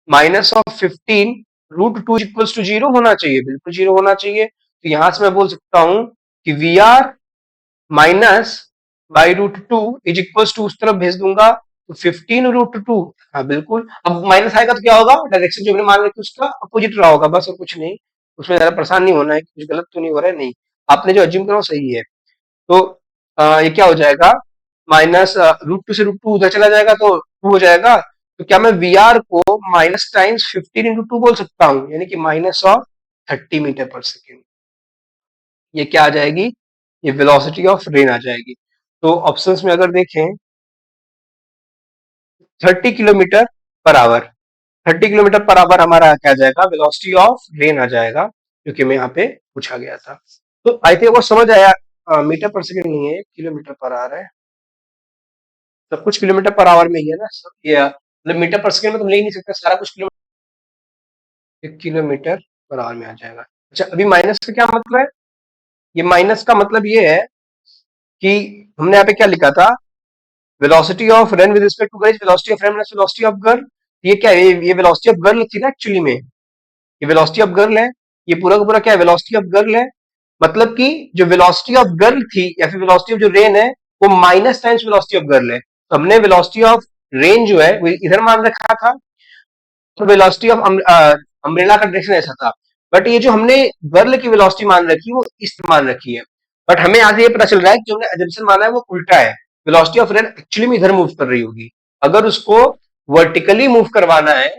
minus of 15 √2 equals to zero होना चाहिए, बिल्कुल जीरो होना चाहिए। तो यहां से मैं बोल सकता हूं कि V R minus by √2 is equals to, उस तरफ भेज दूंगा तो 15 √2, हाँ बिल्कुल। अब माइनस आएगा तो क्या होगा, डायरेक्शन जो हमने मान रखी उसका अपोजिट रहा होगा, बस और कुछ नहीं। उसमें ज्यादा परेशान नहीं होना है, कुछ गलत तो नहीं हो रहा है, नहीं आपने जो अज्यूम करा वो सही है। तो ये क्या हो जाएगा, माइनस √2 से √2 उधर चला जाएगा तो 2 हो जाएगा। तो क्या मैं वी आर को माइनस टाइम्स 15 × 2 बोल सकता हूँ, यानी कि minus of 30 metre per second, ये क्या आ जाएगी, ये वेलोसिटी ऑफ रेन आ जाएगी। तो ऑप्शंस में अगर देखें 30 kilometre per hour, 30 kilometre per hour हमारा क्या जाएगा, वेलोसिटी ऑफ रेन आ जाएगा, जो कि मैं यहाँ पे पूछा गया था। तो आई थिंक वो समझ आया, मीटर पर सेकेंड नहीं है, किलोमीटर पर आ रहा है, सब कुछ किलोमीटर पर आवर में ही है ना सब, ये मतलब मीटर पर सेकेंड में तुम ले ही नहीं सकते, सारा कुछ किलोमीटर पर आवर में आ जाएगा। अच्छा अभी माइनस का क्या मतलब है, ये माइनस का मतलब ये है कि हमने यहाँ पे क्या लिखा था, velocity of rain with respect to girl, velocity of rain minus velocity of girl. ये क्या है, ये वेलोसिटी ऑफ गर्ल थी ना एक्चुअली में, ये वेलोसिटी ऑफ गर्ल है, ये पूरा का पूरा क्या है, वेलोसिटी ऑफ गर्ल है। मतलब कि जो वेलोसिटी ऑफ गर्ल थी या फिर वेलोसिटी ऑफ जो रेन है वो minus times velocity of girl है, तो हमने वेलोसिटी ऑफ रेन जो है वो इधर मान रखा था, तो वेलोसिटी ऑफ अम्ब्रेला का डायरेक्शन ऐसा था। बट ये जो हमने गर्ल की वेलोसिटी मान रखी वो इस मान रखी है, बट हमें आज ये पता चल रहा है कि जो हमने एजम्पशन माना है वो उल्टा है, वेलोसिटी ऑफ रेन एक्चुअली में इधर मूव कर रही होगी। अगर उसको वर्टिकली मूव करवाना है,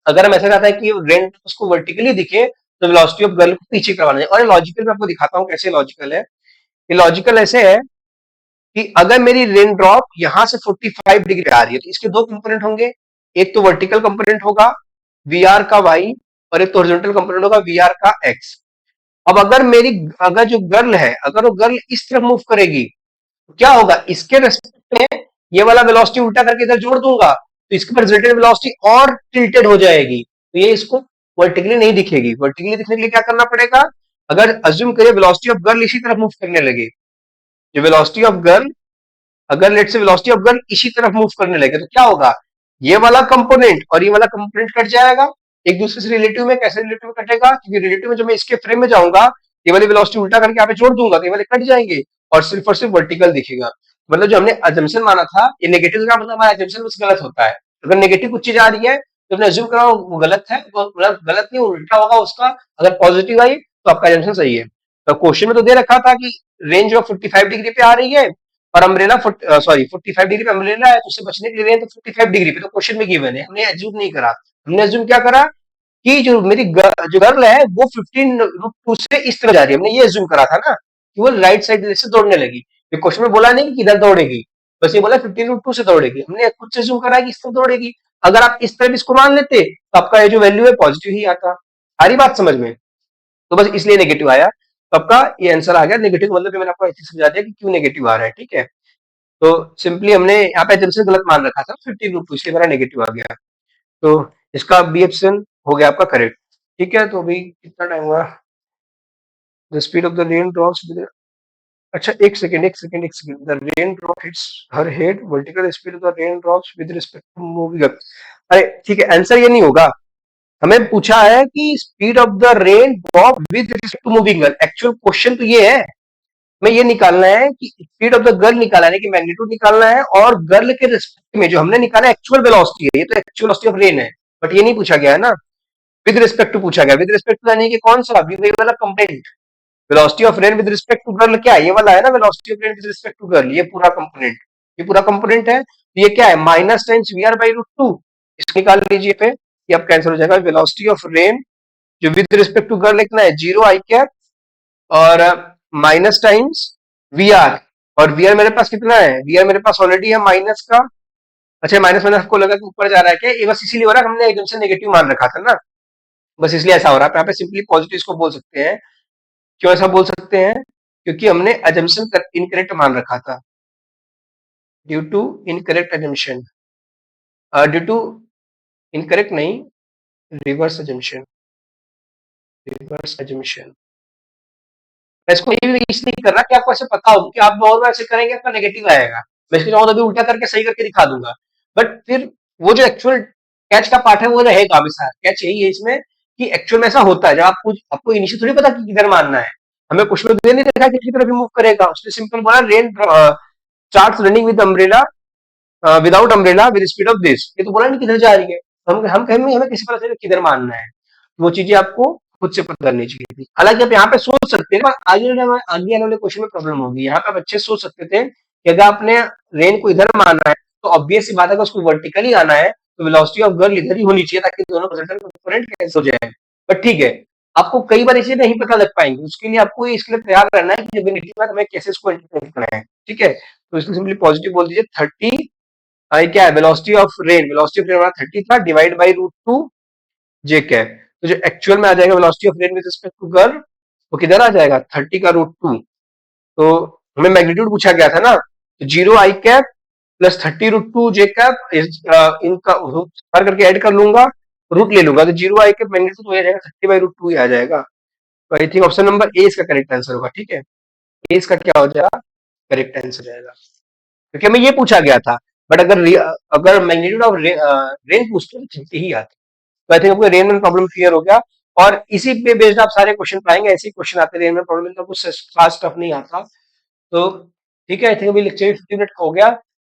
अगर हम ऐसा चाहते हैं कि रेन उसको वर्टिकली दिखे, तो वेलोसिटी ऑफ गर्ल को पीछे करवाना है। और लॉजिकल मैं आपको दिखाता हूँ कैसे लॉजिकल है। ये लॉजिकल ऐसे है कि अगर मेरी रेन ड्रॉप यहां से 45 डिग्री पे आ रही है, तो इसके दो कंपोनेंट होंगे, एक तो वर्टिकल कंपोनेंट होगा वी आर का वाई, और एक तो हॉरिजॉन्टल कंपोनेंट होगा वी आर का एक्स। अब अगर जो गर्ल है, अगर वो गर्ल इस तरफ मूव करेगी तो क्या होगा, इसके रेस्पेक्ट में ये वाला वेलोसिटी उल्टा करके इधर जोड़ दूंगा, तो इसके पर रिजल्टेंट वेलोसिटी और टिल्टेड हो जाएगी, तो ये इसको वर्टिकली नहीं दिखेगी। वर्टिकली दिखने के लिए क्या करना पड़ेगा, अगर अज्यूम करिए वेलोसिटी ऑफ गर्ल इसी तरफ मूव करने लगे, जो वेलोसिटी ऑफ गर्ल, अगर लेट से वेलोसिटी ऑफ गर्ल इसी तरफ मूव करने लगे, तो क्या होगा, ये वाला कंपोनेंट और ये वाला कंपोनेंट कट जाएगा एक दूसरे से रिलेटिव में। कैसे रिलेटिव में कटेगा, क्योंकि रिलेटिव में जब मैं इसके फ्रेम में जाऊंगा, ये वाली वेलोसिटी उल्टा करके यहाँ पे जोड़ दूंगा तो ये वाले कट जाएंगे और सिर्फ वर्टिकल दिखेगा। मतलब जो हमने अजम्पशन माना था, ये नेगेटिव का मतलब हमारा अजम्पशन बस गलत होता है। अगर नेगेटिव कुछ चीज आ रही है तो हमने अज्यूम करा वो गलत है, वो मतलब गलत नहीं, उल्टा होगा उसका। अगर पॉजिटिव आई तो आपका अजम्पशन सही है। तो क्वेश्चन में तो दे रखा था कि रेंज ऑफ 45 डिग्री पे आ रही है, और अम्ब्रेला 45 डिग्री पे अम्ब्रेला है, तो उससे बचने के लिए रेंज तो 45 डिग्री पे, तो क्वेश्चन में गिवन है, हमने अज्यूम नहीं करा। हमने अज्यूम क्या करा कि जो मेरी जो गर्ल है वो 15 √2 से इस तरह जा रही है, हमने ये अज्यूम करा था ना कि वो राइट साइड से दौड़ने लगी। ये क्वेश्चन में बोला नहीं कि इधर दौड़ेगी, बस ये बोला 15 √2 से दौड़ेगी, हमने खुद से अज्यूम करा कि इस तरफ दौड़ेगी। अगर आप इस तरफ इसको मान लेते तो आपका ये जो वैल्यू है पॉजिटिव ही आता। सारी बात समझ में, तो बस इसलिए नेगेटिव आया, तो आपका ये आंसर आ गया नेगेटिव। मतलब मैंने आपको ऐसे समझा दिया कि क्यों नेगेटिव आ रहा है, ठीक है। तो सिंपली हमने यहाँ पे एजम्पशन गलत मान रखा था, 15 √2, इसलिए मेरा नेगेटिव आ गया। तो इसका बी ऑप्शन हो गया आपका करेक्ट, ठीक है। तो अभी कितना टाइम हुआ, the speed of the rain drops with, अच्छा एक second, the rain drop hits her head, vertical speed of the rain drops with respect to moving up. अरे ठीक है, आंसर ये नहीं होगा, हमें पूछा है कि speed of the rain drop with respect to moving girl. Actual question तो ये है, हमें ये निकालना है कि स्पीड ऑफ द गर्ल निकालना है, कि मैग्नीट्यूड निकालना है, और गर्ल के रिस्पेक्ट में जो हमने निकाला एक्चुअल वेलोसिटी है, ये तो एक्चुअल वेलोसिटी ऑफ रेन है, बट ये नहीं पूछा गया है ना, विद रिस्पेक्ट टू पूछा गया। विद रिस्पेक्ट टू यानी कि कौन सा, वही वाला component. Velocity of rain with respect to girl क्या है, ये वाला है ना, velocity of rain with respect to girl, ये पूरा कंपोनेंट, ये पूरा कंपोनेंट है। तो ये क्या है, minus times V are by √2, इसको निकाल लीजिए पे, ये अब कैंसिल हो जाएगा। वेलोसिटी ऑफ रेन जो विद रिस्पेक्ट टू गर्ल लिखना है 0 आई कैप, और माइनस टाइम्स वी आर, और वी आर मेरे पास कितना है, वी आर मेरे पास ऑलरेडी है माइनस का। अच्छा माइनस माइनस आपको लगा कि ऊपर जा रहा है क्या, ये बस इसीलिए हो रहा है, हमने एकदम से नेगेटिव मान रखा था ना, बस इसलिए ऐसा हो रहा है। यहाँ पे सिंपली पॉजिटिव इसको बोल सकते हैं। क्यों ऐसा बोल सकते हैं, क्योंकि हमने अजम्पशन इनकरेक्ट मान रखा था, due to incorrect assumption, due to incorrect नहीं, रिवर्स अजम्पशन, रिवर्स अजम्पशन। मैं इसको ये भी इसलिए कर रहा कि आपको ऐसे पता हो कि आप और ऐसे करेंगे आपका नेगेटिव आएगा, मैं इसको चाहूँ तो अभी उल्टा करके सही करके दिखा दूंगा, बट फिर वो जो एक्चुअल कैच का पार्ट है वो रहेगा हमेशा। कैच यही है इसमें कि एक्चुअल में ऐसा होता है, जब आपको इनिशियल थोड़ी पता कि किधर मानना है, हमें क्वेश्चन में दे नहीं देखा किसी तरफ मूव करेगा, उसने सिंपल बोला rain starts running with umbrella, without umbrella with speed of this, ये तो बोला नहीं किधर जा रही है, हम कहेंगे हमें किसी पता चले किधर मानना है, वो चीजें आपको खुद से पता करनी चाहिए थी। हालांकि आप यहाँ पे सोच सकते हैं, आगे आने वाले क्वेश्चन में प्रॉब्लम होगी, यहाँ पे आप अच्छे सोच सकते थे कि अगर आपने रेन को इधर माना है तो ऑब्वियस सी बात है कि उसको वर्टिकली आना है, तो वेलोसिटी ऑफ गर्ल इधर ही होनी चाहिए ताकि दोनों करंट कैंसिल हो जाए। बट ठीक है, आपको कई बार इसे नहीं पता लग पाएंगे, उसके लिए आपको इसके लिए तैयार रहना है कि जब हमें कैसे इसको इंटरप्रेट करना है। ठीक है, तो इसको सिंपली पॉजिटिव बोल दीजिए, 30 आई क्या है, velocity of rain, velocity of rain हमारा 30 था, डिवाइड बाई √2 जे क्या है, तो जो एक्चुअल में आ जाएगा velocity of rain with respect to girl, वो किधर आ जाएगा 30 का √2। तो हमें मैग्नीट्यूड पूछा गया था ना, तो 0 आई कैप प्लस 30 √2 जे कैप, इनका हर करके ऐड कर लूंगा, रूट ले लूंगा, तो 0 आई कैप मैग्नीट्यूड हो जाएगा 30/√2 ही आ जाएगा। तो I think option number A इसका करेक्ट आंसर होगा। ठीक है, ए इसका क्या हो जाएगा, करेक्ट आंसर जाएगा, क्योंकि हमें ये पूछा गया था। बट अगर मैग्नीट्यूड ऑफ रेन पूछते तो 30 ही आती। तो आई थिंक आपको रेन में प्रॉब्लम क्लियर हो गया, और इसी पे बेस्ड आप सारे क्वेश्चन पाएंगे, ऐसे ही क्वेश्चन आते हैं रेन में प्रॉब्लम, तो कुछ खास टफ नहीं आता। तो ठीक है, आई थिंक अभी लेक्चर 50 मिनट हो गया,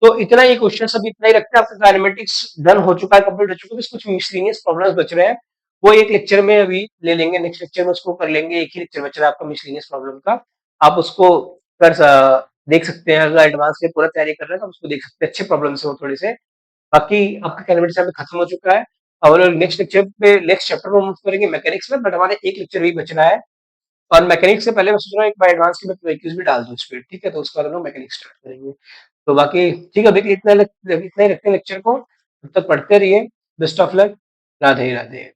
तो इतना ही क्वेश्चन अभी इतना ही रखते हैं। आपका काइनेमेटिक्स डन हो चुका है, कंप्लीट हो चुका है, कुछ मिसलिनियस प्रॉब्लम्स बच रहे हैं, वो एक लेक्चर में अभी ले लेंगे, नेक्स्ट लेक्चर में उसको कर लेंगे। एक ही लेक्चर बच रहा है आपका मिसलिनियस प्रॉब्लम का, आप उसको कर देख सकते हैं, अगर एडवांस के पूरा तैयारी कर रहे हैं तो उसको देख सकते हैं, अच्छे प्रॉब्लम्स है वो थोड़े से। बाकी आपका काइनेमेटिक्स यहाँ पे खत्म हो चुका है, अब हम लोग नेक्स्ट लेक्चर पे नेक्स्ट चैप्टर में मूव करेंगे मैकेनिक्स में, बट हमारे एक लेक्चर भी बच रहा है। और मैकेनिक्स से पहले मैं सोच रहा हूँ एक बार एडवांस की मैं क्विज भी डाल दूं इस पे, ठीक है, तो उसके बाद हम लोग मैकेनिक्स स्टार्ट करेंगे। तो बाकी ठीक है, अभी के लिए इतना ही रखते हैं लेक्चर को, तब तक पढ़ते रहिए, best of luck, Radhe Radhe.